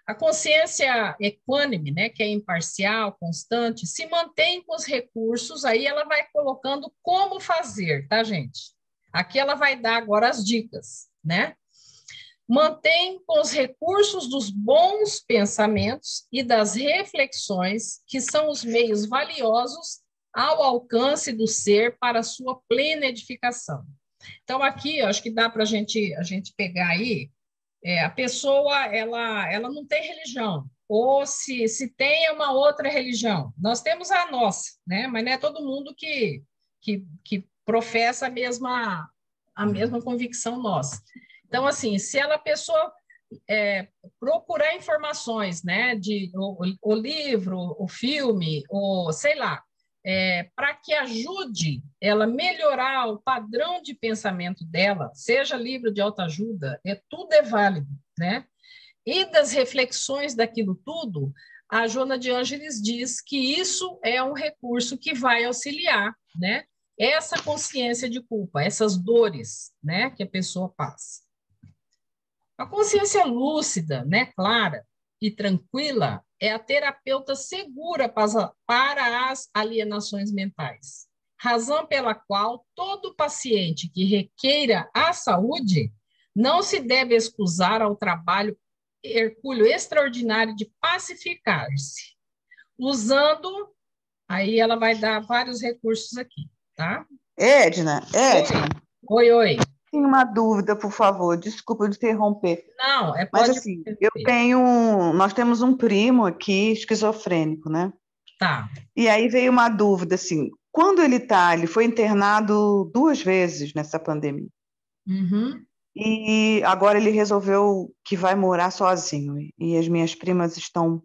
A consciência equânime, né, que é imparcial, constante, se mantém com os recursos, aí ela vai colocando como fazer, tá, gente? Aqui ela vai dar agora as dicas, né? Mantém com os recursos dos bons pensamentos e das reflexões, que são os meios valiosos ao alcance do ser para a sua plena edificação. Então, aqui, eu acho que dá para a gente pegar aí. A pessoa ela não tem religião, ou se tem é uma outra religião. Nós temos a nossa, né? Mas não é todo mundo que professa a mesma convicção nossa. Então, assim, se a pessoa procurar informações, né, o livro, o filme, ou sei lá, para que ajude ela a melhorar o padrão de pensamento dela, seja livro de autoajuda, tudo é válido, né? E das reflexões daquilo tudo, a Joana de Ângeles diz que isso é um recurso que vai auxiliar, né? Essa consciência de culpa, essas dores, né, que a pessoa passa. A consciência lúcida, né, clara e tranquila é a terapeuta segura para as alienações mentais, razão pela qual todo paciente que requeira a saúde não se deve excusar ao trabalho hercúleo extraordinário de pacificar-se, usando, aí ela vai dar vários recursos aqui, tá? Edna. Oi. Tenho uma dúvida, por favor, desculpa de interromper. Não, mas assim, nós temos um primo aqui esquizofrênico, né? Tá. E aí veio uma dúvida, assim, quando ele foi internado 2 vezes nessa pandemia. Uhum. E agora ele resolveu que vai morar sozinho. E as minhas primas estão,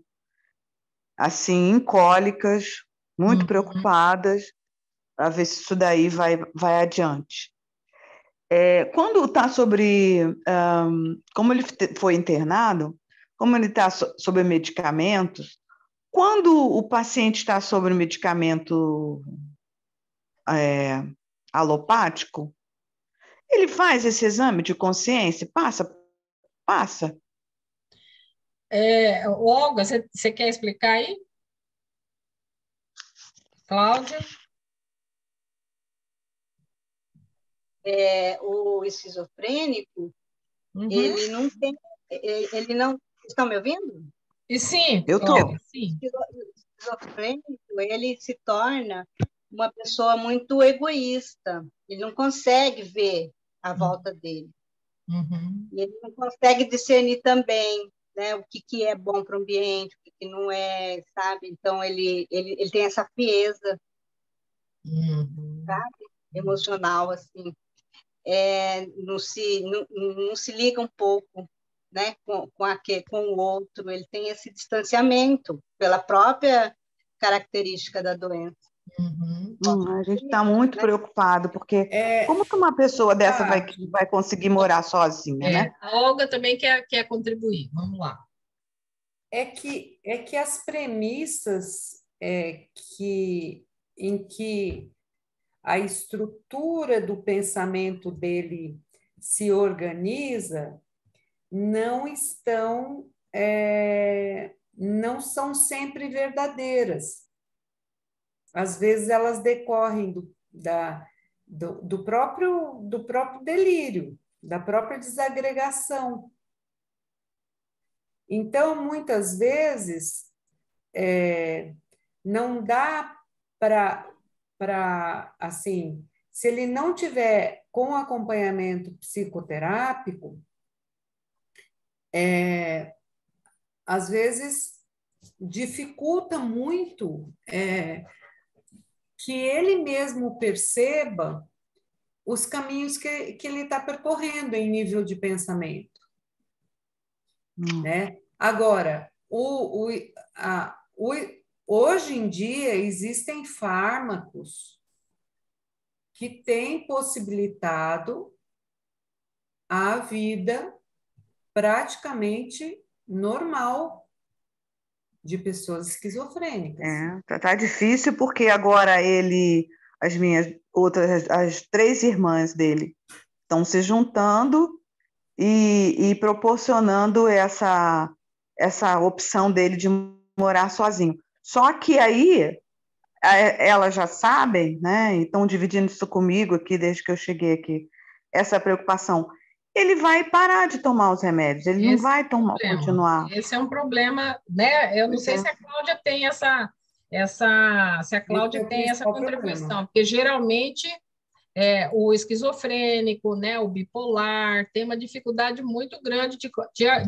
assim, em cólicas, muito preocupadas, para ver se isso daí vai adiante. Quando está como ele foi internado, como ele está sobre medicamentos, quando o paciente está sobre medicamento alopático, ele faz esse exame de consciência? Passa. Olga, você quer explicar aí? Cláudia? O esquizofrênico, ele não tem... Ele não... Estão me ouvindo? E sim, eu estou. O esquizofrênico, ele se torna uma pessoa muito egoísta. Ele não consegue ver a volta dele. Uhum. E ele não consegue discernir também né? O que é bom para o ambiente, o que não é, sabe? Então, ele tem essa frieza, sabe? Emocional, assim. Não se liga um pouco, né? Com o outro. Ele tem esse distanciamento pela própria característica da doença. A gente está muito preocupado, porque como que uma pessoa dessa vai conseguir morar sozinha, né? A Olga também quer contribuir. Vamos lá. É que as premissas em que a estrutura do pensamento dele se organiza não são sempre verdadeiras. Às vezes elas decorrem do próprio delírio, da própria desagregação. Então, muitas vezes, não dá para, assim, se ele não tiver com acompanhamento psicoterápico, às vezes dificulta muito que ele mesmo perceba os caminhos que ele está percorrendo em nível de pensamento. Né? Agora, hoje em dia existem fármacos que têm possibilitado a vida praticamente normal de pessoas esquizofrênicas. Tá difícil porque agora as 3 irmãs dele estão se juntando e proporcionando essa opção dele de morar sozinho. Só que aí elas já sabem, né? E estão dividindo isso comigo aqui desde que eu cheguei aqui, essa preocupação. Ele vai parar de tomar os remédios, ele não vai continuar. Esse é um problema, né? Eu não sei se a Cláudia tem essa contribuição, porque geralmente o esquizofrênico, né, o bipolar, tem uma dificuldade muito grande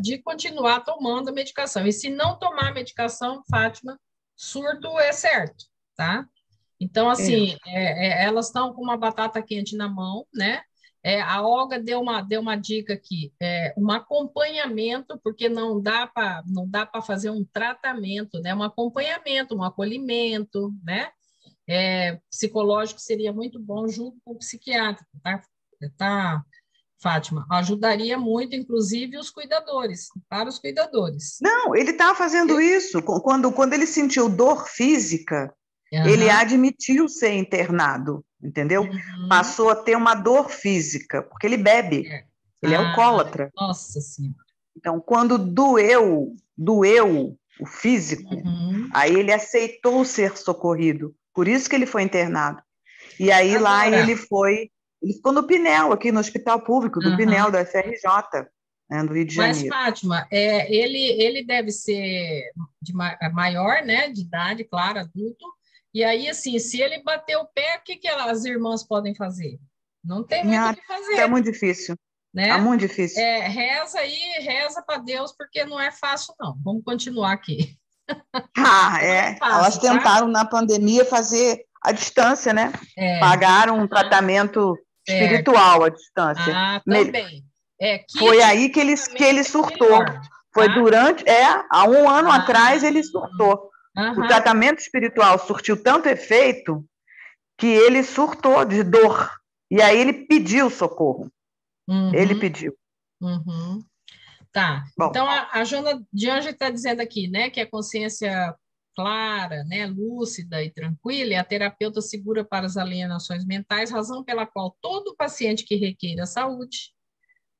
de continuar tomando a medicação. E se não tomar a medicação, Fátima, surto é certo, tá? Então, assim, elas estão com uma batata quente na mão, né? A Olga deu uma dica aqui, um acompanhamento, porque não dá para fazer um tratamento, né? Um acompanhamento, um acolhimento, né? Psicológico seria muito bom junto com o psiquiátrico, tá, Fátima? Ajudaria muito, inclusive, para os cuidadores. Não, ele estava fazendo isso. Quando ele sentiu dor física, ele admitiu ser internado, entendeu? Passou a ter uma dor física, porque ele bebe, ele é alcoólatra. Nossa Senhora. Então, quando doeu o físico, aí ele aceitou ser socorrido. Por isso que ele foi internado. E aí lá ele ficou no Pinel, aqui no Hospital Público do Pinel, da FRJ, né, do Rio de Janeiro. Mas, Fátima, ele deve ser maior, né, de idade, claro, adulto. E aí, assim, se ele bater o pé, o que as irmãs podem fazer? Não tem muito o que fazer. É muito difícil. Né? É muito difícil. Reza para Deus, porque não é fácil, não. Vamos continuar aqui. Elas tentaram, na pandemia, fazer à distância, né? Pagaram um tratamento espiritual à distância. Também. Foi aí que ele surtou. Foi há um ano atrás ele surtou. O tratamento espiritual surtiu tanto efeito que ele surtou de dor. E aí ele pediu socorro. Ele pediu. Tá. Bom, então, a Joana de Anjos está dizendo aqui, né, que a consciência clara, né, lúcida e tranquila é a terapeuta segura para as alienações mentais, razão pela qual todo paciente que requeira saúde,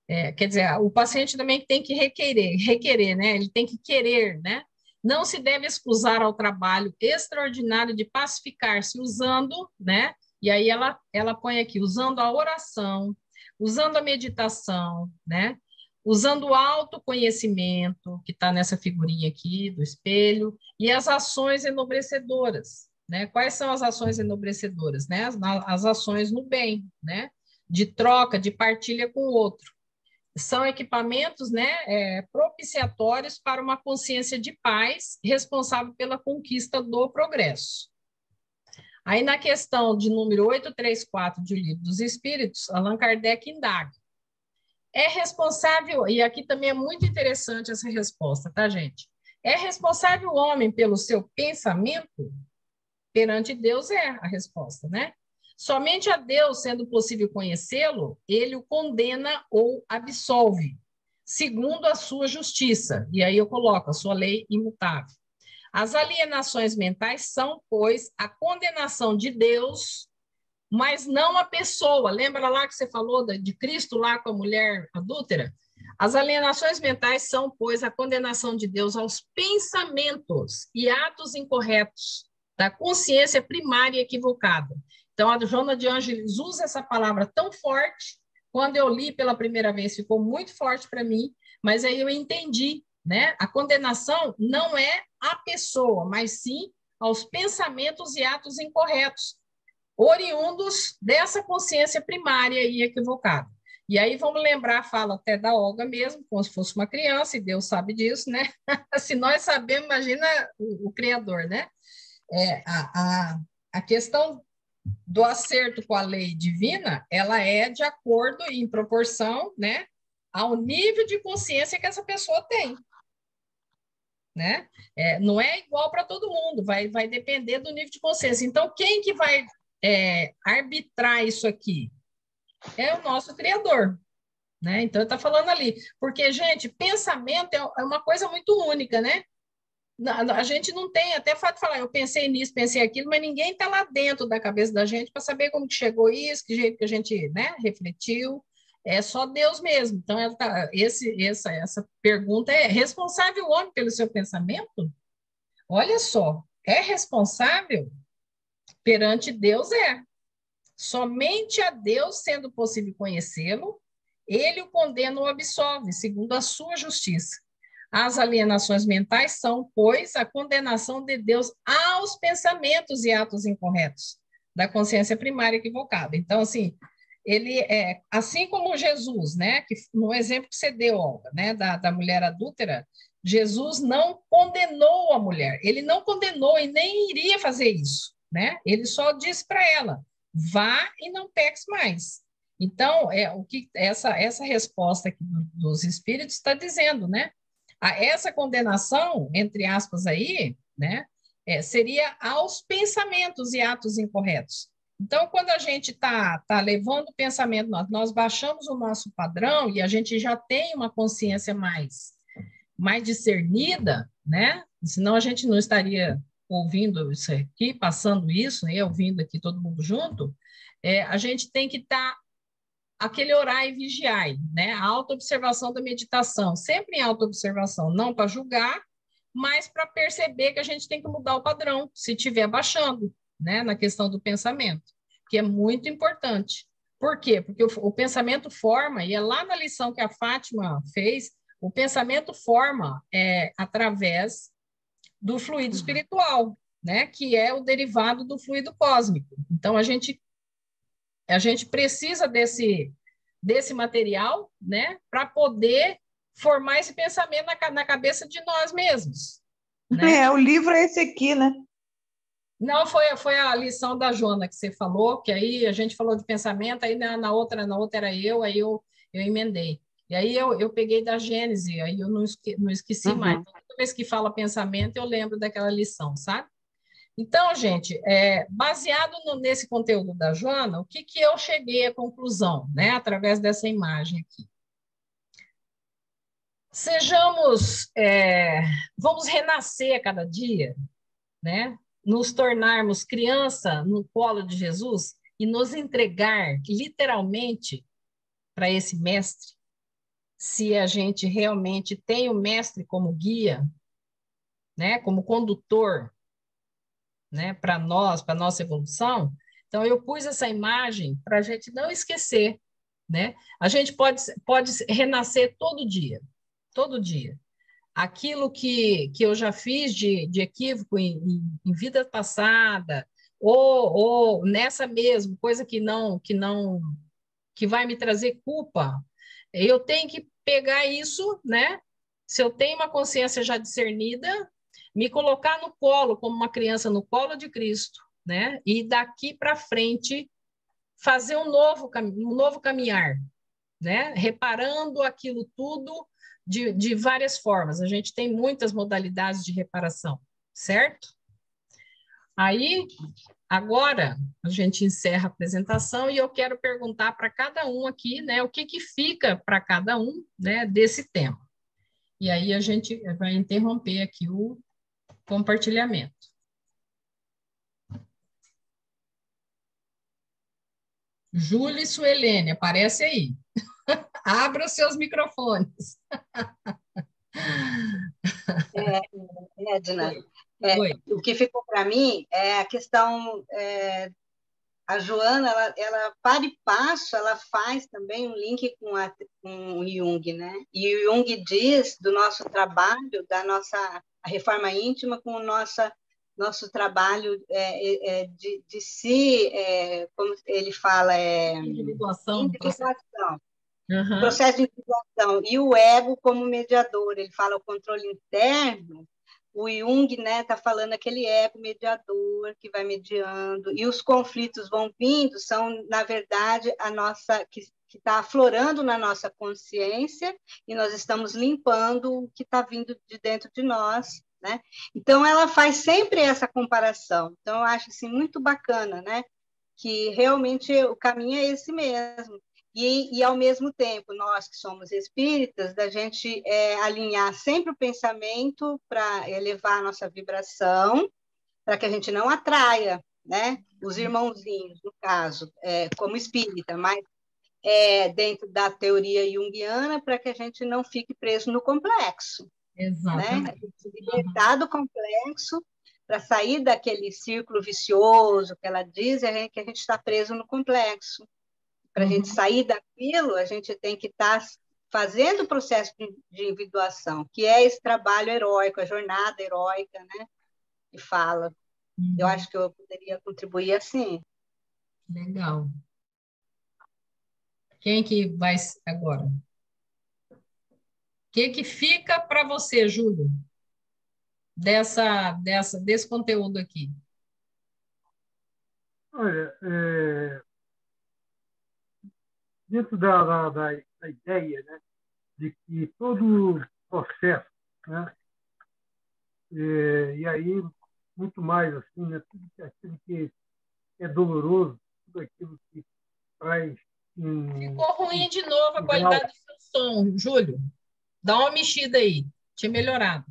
quer dizer, o paciente também tem que requerer, né, ele tem que querer, né, não se deve excusar ao trabalho extraordinário de pacificar-se usando, né, e aí ela põe aqui, usando a oração, usando a meditação, né? Usando o autoconhecimento, que está nessa figurinha aqui do espelho, e as ações enobrecedoras, né? Quais são as ações enobrecedoras? Né? As ações no bem, né? De troca, de partilha com o outro. são equipamentos, né, propiciatórios para uma consciência de paz responsável pela conquista do progresso. Aí, na questão de número 834 do Livro dos Espíritos, Allan Kardec indaga. É responsável, e aqui também é muito interessante essa resposta, tá, gente? É responsável o homem pelo seu pensamento? Perante Deus é a resposta, né? Somente a Deus, sendo possível conhecê-lo, ele o condena ou absolve, segundo a sua justiça. E aí eu coloco a sua lei imutável. As alienações mentais são, pois, a condenação de Deus, mas não a pessoa. Lembra lá que você falou de Cristo lá com a mulher adúltera? As alienações mentais são, pois, a condenação de Deus aos pensamentos e atos incorretos da consciência primária equivocada. Então, a Joana de Ângeles usa essa palavra tão forte, quando eu li pela primeira vez, ficou muito forte para mim, mas aí eu entendi, né? A condenação não é a pessoa, mas sim aos pensamentos e atos incorretos, oriundos dessa consciência primária e equivocada. E aí vamos lembrar a fala até da Olga mesmo, como se fosse uma criança, e Deus sabe disso, né? Se nós sabemos, imagina o Criador, né? A questão do acerto com a lei divina, ela é de acordo e em proporção, né, ao nível de consciência que essa pessoa tem, né? Não é igual para todo mundo, vai depender do nível de consciência. Então, quem que vai arbitrar isso aqui? É o nosso Criador, né? Então, ele está falando ali. Porque, gente, pensamento é uma coisa muito única, né? A gente não tem, até fato de falar, eu pensei nisso, pensei aquilo, mas ninguém está lá dentro da cabeça da gente para saber como que chegou isso, que jeito que a gente, né, refletiu. É só Deus mesmo. Então, essa pergunta é: responsável o homem pelo seu pensamento? Olha só, é responsável? Perante Deus é. Somente a Deus, sendo possível conhecê-lo, ele o condena ou absolve, segundo a sua justiça. As alienações mentais são, pois, a condenação de Deus aos pensamentos e atos incorretos da consciência primária equivocada. Então, assim, ele é, assim como Jesus, né, que no exemplo que você deu, Olga, né, da mulher adúltera, Jesus não condenou a mulher, ele não condenou e nem iria fazer isso, né? Ele só disse para ela: vá e não peques mais. Então, o que essa resposta aqui dos espíritos está dizendo, né? Essa condenação, entre aspas aí, né, seria aos pensamentos e atos incorretos. Então, quando a gente está levando o pensamento, nós baixamos o nosso padrão e a gente já tem uma consciência mais discernida, né? Senão a gente não estaria ouvindo isso aqui, passando isso, né? Ouvindo aqui todo mundo junto. A gente tem que estar aquele orar e vigiar, né? A autoobservação da meditação, sempre em autoobservação, não para julgar, mas para perceber que a gente tem que mudar o padrão, se estiver baixando, né? Na questão do pensamento, que é muito importante. Por quê? Porque o pensamento forma, e é lá na lição que a Fátima fez, o pensamento forma através do fluido espiritual, né? Que é o derivado do fluido cósmico. Então, a gente precisa desse material, né, para poder formar esse pensamento na cabeça de nós mesmos. Né? O livro é esse aqui, né? Não, foi a lição da Joana que você falou, que aí a gente falou de pensamento, aí na outra era eu, aí eu emendei. E aí eu peguei da Gênese, aí eu não esqueci mais. Então, toda vez que fala pensamento, eu lembro daquela lição, sabe? Então, gente, baseado nesse conteúdo da Joana, o que eu cheguei à conclusão, né, através dessa imagem aqui? Vamos renascer a cada dia, né? Nos tornarmos criança no colo de Jesus e nos entregar literalmente para esse mestre, se a gente realmente tem o mestre como guia, né, como condutor, né, para nós, para a nossa evolução. Então, eu pus essa imagem para a gente não esquecer, né? A gente pode renascer todo dia. Aquilo que eu já fiz de equívoco em vida passada, ou nessa mesmo, coisa que vai me trazer culpa, eu tenho que pegar isso, né? Se eu tenho uma consciência já discernida, me colocar no colo, como uma criança no colo de Cristo, né? E daqui para frente fazer um novo caminhar, né? Reparando aquilo tudo de várias formas. A gente tem muitas modalidades de reparação, certo? Aí, agora, a gente encerra a apresentação e eu quero perguntar para cada um aqui, né, o que fica para cada um, né, desse tema. E aí a gente vai interromper aqui o compartilhamento. Júlia e Suelene, aparece aí. Abra os seus microfones. Edna, Oi. o que ficou para mim é a questão... a Joana, ela para e passo, ela faz também um link com o Jung, né? E o Jung diz do nosso trabalho, a reforma íntima com o nosso trabalho de si, como ele fala, Individuação. Uhum. Processo de individuação. E o ego como mediador, ele fala o controle interno. O Jung, né, está falando aquele ego mediador que vai mediando, e os conflitos vão vindo, são, na verdade, a nossa, que está aflorando na nossa consciência, e nós estamos limpando o que está vindo de dentro de nós, né? Então, ela faz sempre essa comparação. Então, eu acho assim, muito bacana, né? Que realmente o caminho é esse mesmo. E, ao mesmo tempo, nós que somos espíritas, da gente alinhar sempre o pensamento para elevar a nossa vibração, para que a gente não atraia, né, os irmãozinhos, no caso, como espírita, mas dentro da teoria junguiana, para que a gente não fique preso no complexo. Exatamente. Né? A gente se libertar do complexo, para sair daquele círculo vicioso que ela diz, que a gente está preso no complexo. Para a gente sair daquilo, a gente tem que estar fazendo o processo de individuação, que é esse trabalho heróico, a jornada heróica, né? Que fala. Eu acho que eu poderia contribuir assim. Legal. Quem que vai agora? O que fica para você, Júlio, desse conteúdo aqui? Olha, dentro da ideia, né, de que todo processo, né, e aí muito mais assim, né, tudo aquilo que é doloroso, tudo aquilo que traz... Ficou ruim de novo a qualidade do seu som, Júlio. Dá uma mexida aí, tinha melhorado.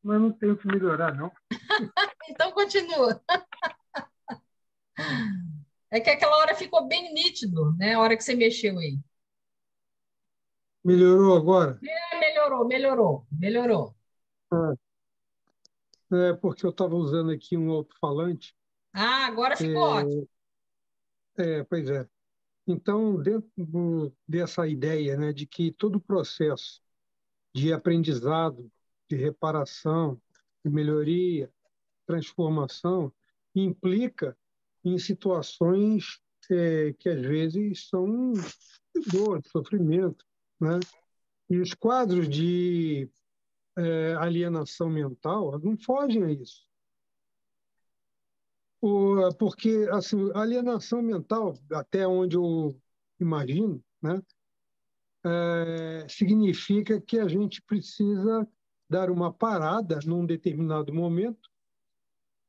Mas não tem que melhorar, não. Então, continua. É que aquela hora ficou bem nítido, né? A hora que você mexeu aí. Melhorou agora? Melhorou. Porque eu estava usando aqui um alto-falante. Ah, agora ficou ótimo. Pois é. Então, dentro dessa ideia, né, de que todo o processo de aprendizado, de reparação, de melhoria, transformação, implica em situações que às vezes são de dor, de sofrimento, né? E os quadros de alienação mental não fogem a isso. Porque assim, a alienação mental, até onde eu imagino, né, significa que a gente precisa dar uma parada num determinado momento,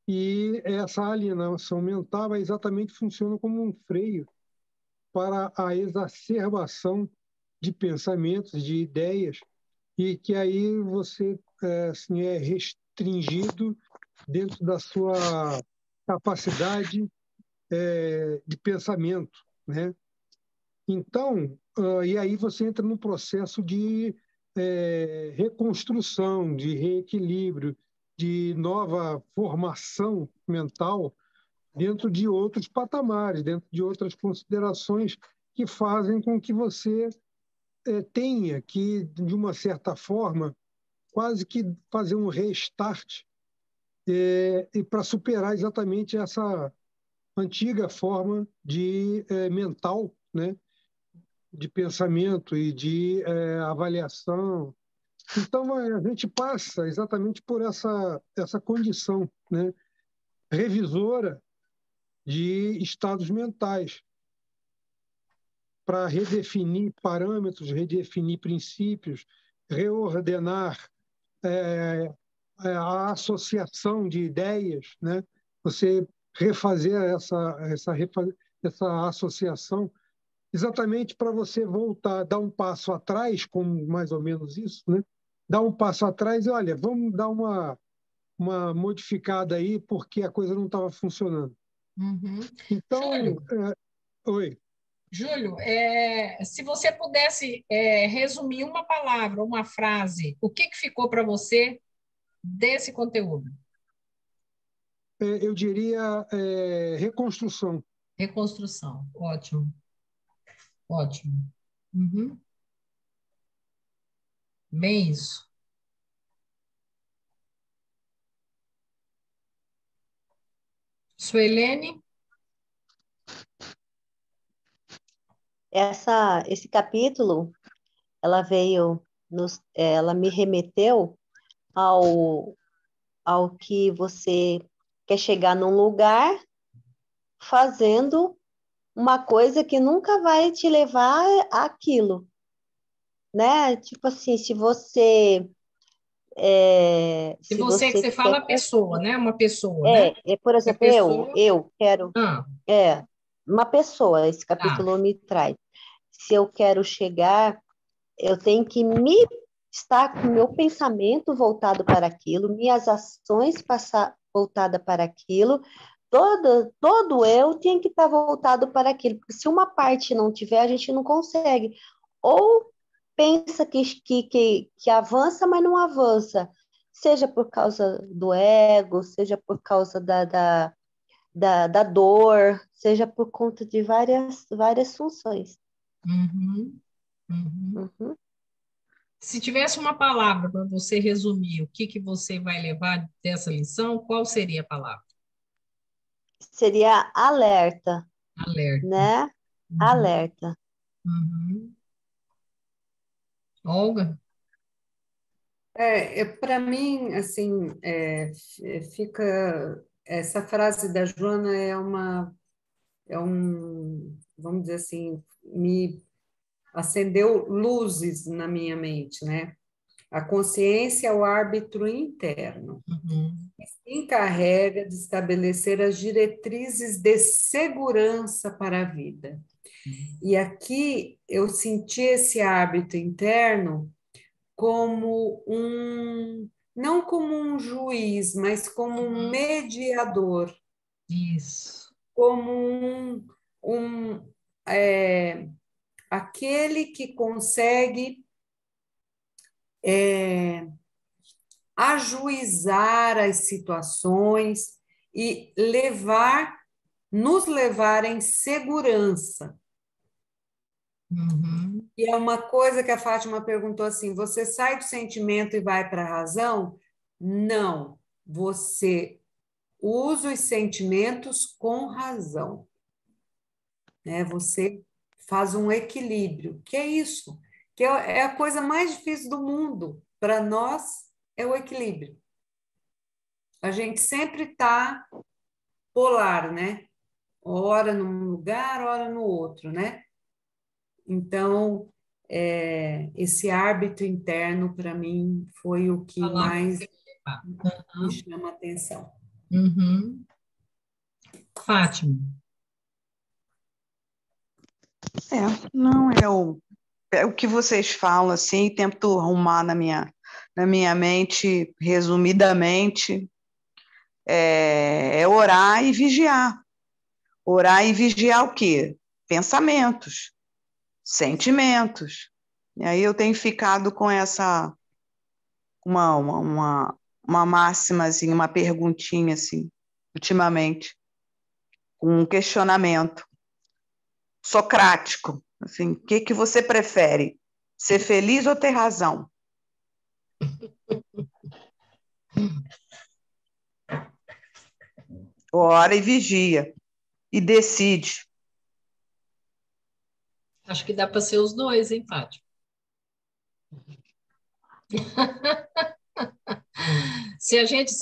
e essa alienação mental exatamente funciona como um freio para a exacerbação de pensamentos, de ideias, e que aí você assim, é restringido dentro da sua capacidade de pensamento, né? Então, e aí você entra num processo de reconstrução, de reequilíbrio, de nova formação mental dentro de outros patamares, dentro de outras considerações que fazem com que você tenha que, de uma certa forma, quase que fazer um restart e para superar exatamente essa antiga forma de mental, né, de pensamento e de avaliação. Então, a gente passa exatamente por essa condição, né, revisora de estados mentais, para redefinir parâmetros, redefinir princípios, reordenar a associação de ideias, né? Você refazer essa associação, exatamente para você voltar, dar um passo atrás, como mais ou menos isso, né? Dar um passo atrás e, olha, vamos dar uma modificada aí, porque a coisa não estava funcionando. Uhum. Então, Júlio, oi. Júlio, se você pudesse resumir uma palavra, uma frase, o que ficou para você desse conteúdo? Eu diria reconstrução. Reconstrução, ótimo, ótimo. Uhum. Bem isso. Suelene? Esse capítulo, ela me remeteu ao que você quer chegar num lugar fazendo uma coisa que nunca vai te levar àquilo, né? Tipo assim, se você Se você que você fala a pessoa, né? Uma pessoa, né? por Se a exemplo, pessoa... eu quero uma pessoa, esse capítulo me traz. Se eu quero chegar, eu tenho que estar com o meu pensamento voltado para aquilo, minhas ações voltadas para aquilo, todo eu tem que estar voltado para aquilo, porque se uma parte não tiver, a gente não consegue. Ou pensa que avança, mas não avança, seja por causa do ego, seja por causa da dor, seja por conta de várias funções. Uhum. Se tivesse uma palavra para você resumir o que você vai levar dessa lição, qual seria a palavra? Seria alerta. Alerta. Né? Uhum. Alerta. Uhum. Olga? Para mim, assim, fica... Essa frase da Joana vamos dizer assim, me acendeu luzes na minha mente, né? A consciência é o árbitro interno. Uhum. Se encarrega de estabelecer as diretrizes de segurança para a vida. E aqui eu senti esse árbitro interno como não como um juiz, mas como um mediador. Isso. Como aquele que consegue ajuizar as situações e nos levar em segurança. Uhum. E é uma coisa que a Fátima perguntou assim: você sai do sentimento e vai para a razão? Não, você usa os sentimentos com razão. Né? Você faz um equilíbrio. Que é isso? Que é a coisa mais difícil do mundo. Para nós, é o equilíbrio. A gente sempre está polar, né? Ora num lugar, ora no outro, né? Então, esse árbitro interno, para mim, foi o que mais me chama a atenção. Uhum. Fátima. Não, é o que vocês falam, assim, tento arrumar na minha mente, resumidamente, é orar e vigiar. Orar e vigiar o quê? Pensamentos, sentimentos. E aí eu tenho ficado com uma máxima, assim, uma perguntinha, assim, ultimamente, um questionamento socrático, assim, o que você prefere? Ser feliz ou ter razão? Ora e vigia, e decide. Acho que dá para ser os dois, hein, Fátima? Se a gente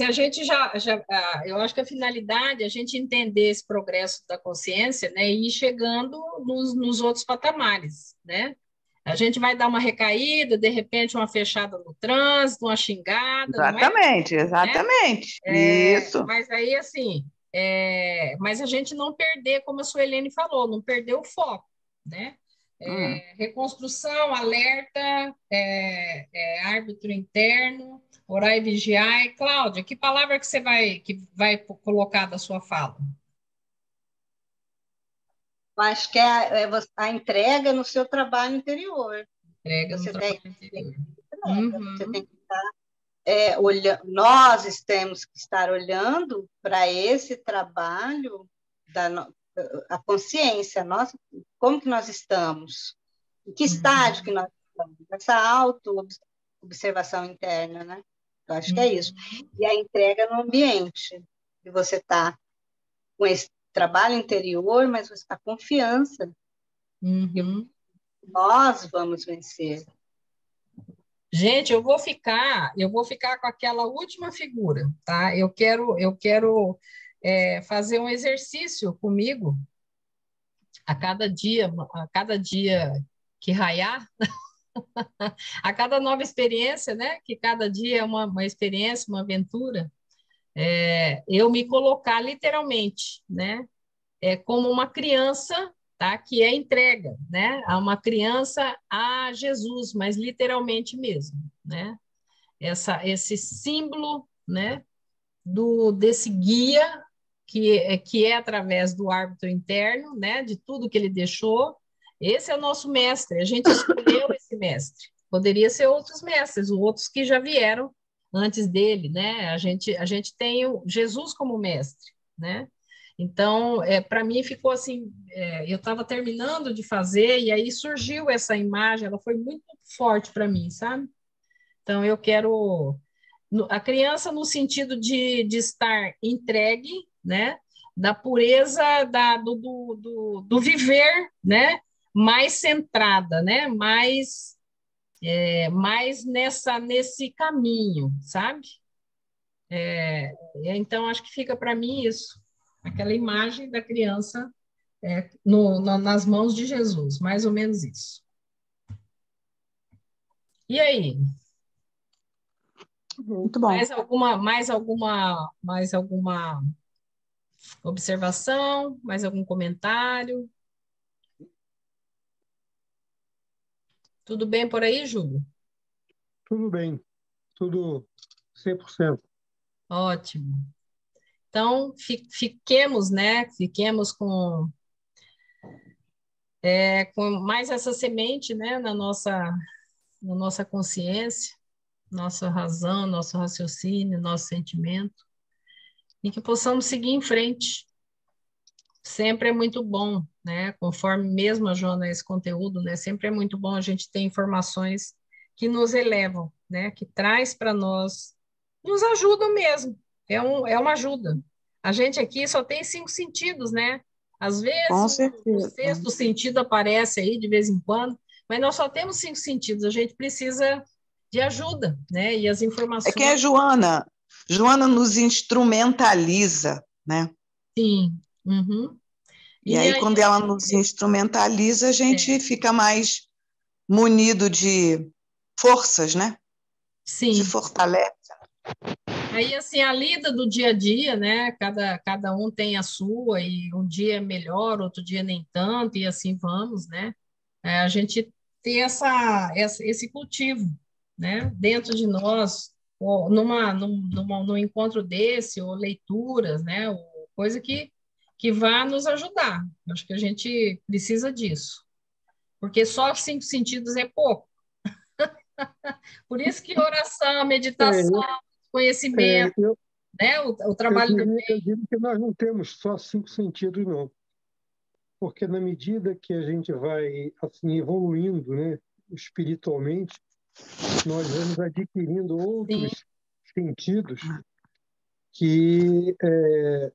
eu acho que a finalidade é a gente entender esse progresso da consciência, né, e ir chegando nos outros patamares, né? A gente vai dar uma recaída, de repente uma fechada no trânsito, uma xingada, não é? Exatamente, exatamente. Isso. Mas aí, assim, mas a gente não perder, como a Suelene falou, não perder o foco, né? Reconstrução, alerta, árbitro interno, orar e vigiar. E, Cláudia, que palavra que vai colocar da sua fala? Acho que é a entrega no seu trabalho interior. Entrega no trabalho interior. Você tem que estar nós temos que estar olhando para esse trabalho a consciência, como que nós estamos, em que estágio que nós estamos, essa auto-observação interna, né? Eu acho que é isso. E a entrega no ambiente, que você está com esse trabalho interior, mas a confiança que nós vamos vencer. Gente, eu vou ficar com aquela última figura, tá? Eu quero fazer um exercício comigo a cada dia que raiar, a cada nova experiência, né? Que cada dia é uma experiência, uma aventura. Eu me colocar literalmente, né? Como uma criança, tá? Que é entrega, né? A uma criança a Jesus, mas literalmente mesmo, né? Esse símbolo, né? Desse guia que é através do árbitro interno, né? De tudo que ele deixou. Esse é o nosso mestre. A gente escolheu esse mestre. Poderia ser outros mestres, outros que já vieram antes dele, né? A gente tem o Jesus como mestre, né? Então, para mim ficou assim, eu estava terminando de fazer e aí surgiu essa imagem, ela foi muito forte para mim, sabe? Então, eu quero a criança no sentido de estar entregue, né? Da pureza do viver, né? Mais centrada, né? Mais nesse caminho, sabe? Então, acho que fica para mim isso, aquela imagem da criança nas mãos de Jesus, mais ou menos isso. E aí? Muito bom. Mais alguma observação? Mais algum comentário? Tudo bem por aí, Júlio? Tudo bem. Tudo 100%. Ótimo. Então, fiquemos, né? Fiquemos com mais essa semente, né? Na nossa consciência, nossa razão, nosso raciocínio, nosso sentimento, e que possamos seguir em frente. Sempre é muito bom, né? Conforme mesmo a Joana, esse conteúdo, né? Sempre é muito bom a gente ter informações que nos elevam, né? Que traz para nós, nos ajudam mesmo. É uma ajuda. A gente aqui só tem 5 sentidos, né? Às vezes o sexto sentido aparece aí de vez em quando, mas nós só temos 5 sentidos. A gente precisa de ajuda, né? E as informações. É que a Joana nos instrumentaliza, né? Sim. Uhum. E aí, quando ela nos instrumentaliza, a gente fica mais munido de forças, né? Sim. Se fortalece. Aí, assim, a lida do dia a dia, né? Cada um tem a sua, e um dia é melhor, outro dia nem tanto, e assim vamos, né? A gente tem esse cultivo, né? Dentro de nós, ou num encontro desse, ou leituras, né? Ou coisa que vá nos ajudar. Acho que a gente precisa disso. Porque só 5 sentidos é pouco. Por isso que oração, meditação, conhecimento, né? O trabalho do bem. Eu digo que nós não temos só 5 sentidos, não. Porque na medida que a gente vai assim, evoluindo, né, espiritualmente, nós vamos adquirindo outros sentidos que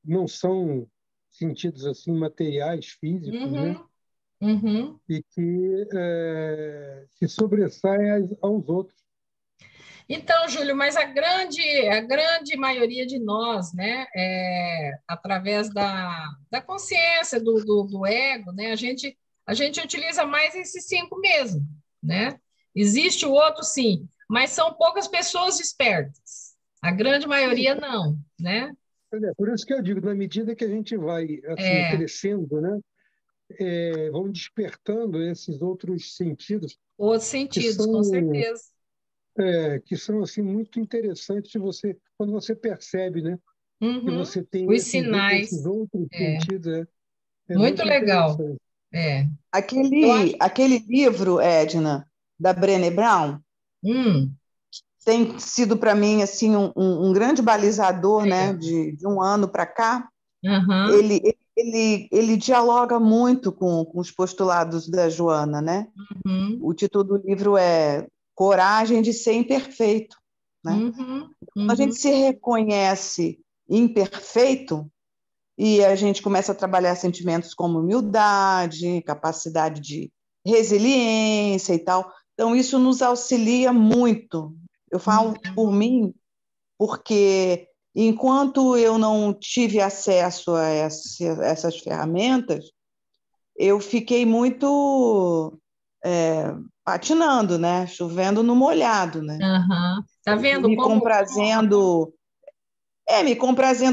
não são sentidos assim materiais, físicos, né? Uhum. e que se sobressai aos outros. Então, Júlio, mas a grande maioria de nós, né, através da consciência, do ego, né, a gente utiliza mais esses 5 mesmo, né? Existe o outro, sim, mas são poucas pessoas despertas. A grande maioria não, né? Por isso que eu digo, na medida que a gente vai assim, crescendo, né, vão despertando esses outros sentidos. Outros sentidos, com certeza. Que são assim, muito interessantes quando você percebe, né, que você tem Os sinais. esses outros sentidos. Muito legal. Aquele livro, Edna, da Brené Brown, tem sido para mim assim um grande balizador, né, de um ano para cá. Ele dialoga muito com os postulados da Joana, né? O título do livro é Coragem de Ser Imperfeito, né? Quando a gente se reconhece imperfeito e a gente começa a trabalhar sentimentos como humildade, capacidade de resiliência e tal, então isso nos auxilia muito. Eu falo por mim, porque enquanto eu não tive acesso a essas ferramentas, eu fiquei muito patinando, né? Chovendo no molhado, né? Tá vendo me comprazendo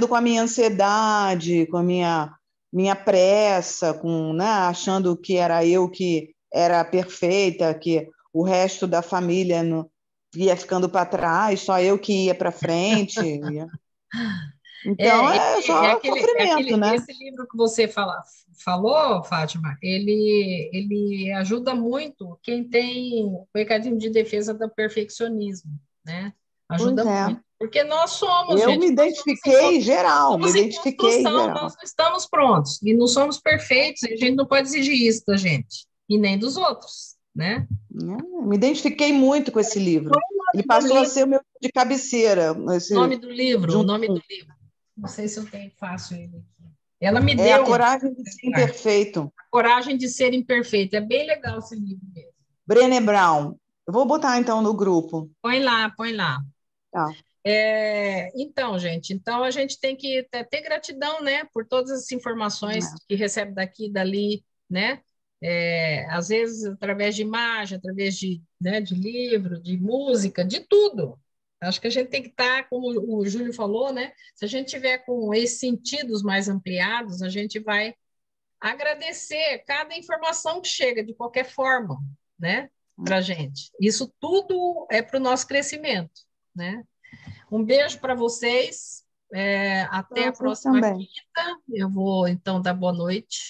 com a minha ansiedade, com a minha pressa, né? Achando que era eu que era perfeita, que o resto da família ia ficando para trás, só eu que ia para frente. Então, só sofrimento, né? Esse livro que você falou, Fátima, ele ajuda muito quem tem o pecadinho de defesa do perfeccionismo, né? Ajuda muito. Porque nós somos, Eu me identifiquei geral, nós não estamos prontos, e não somos perfeitos, e a gente não pode exigir isso da gente, e nem dos outros, né? Me identifiquei muito com esse livro. Ele passou a ser o meu de cabeceira. O nome do livro. Não sei se eu tenho fácil ele aqui. Ela me deu. A Coragem de Ser Imperfeito. A Coragem de Ser Imperfeito. É bem legal esse livro mesmo. Brené Brown. Eu vou botar, então, no grupo. Põe lá. Tá. Então, gente, a gente tem que ter gratidão, né, por todas as informações que recebe daqui e dali, né? Às vezes, através de imagem, através de livro, de música, de tudo. Acho que a gente tem que estar, como o Júlio falou, né? Se a gente tiver com esses sentidos mais ampliados, a gente vai agradecer cada informação que chega, de qualquer forma, né? Para a gente. Isso tudo é para o nosso crescimento, né? Um beijo para vocês. Até a próxima quinta. Eu vou, então, dar boa noite.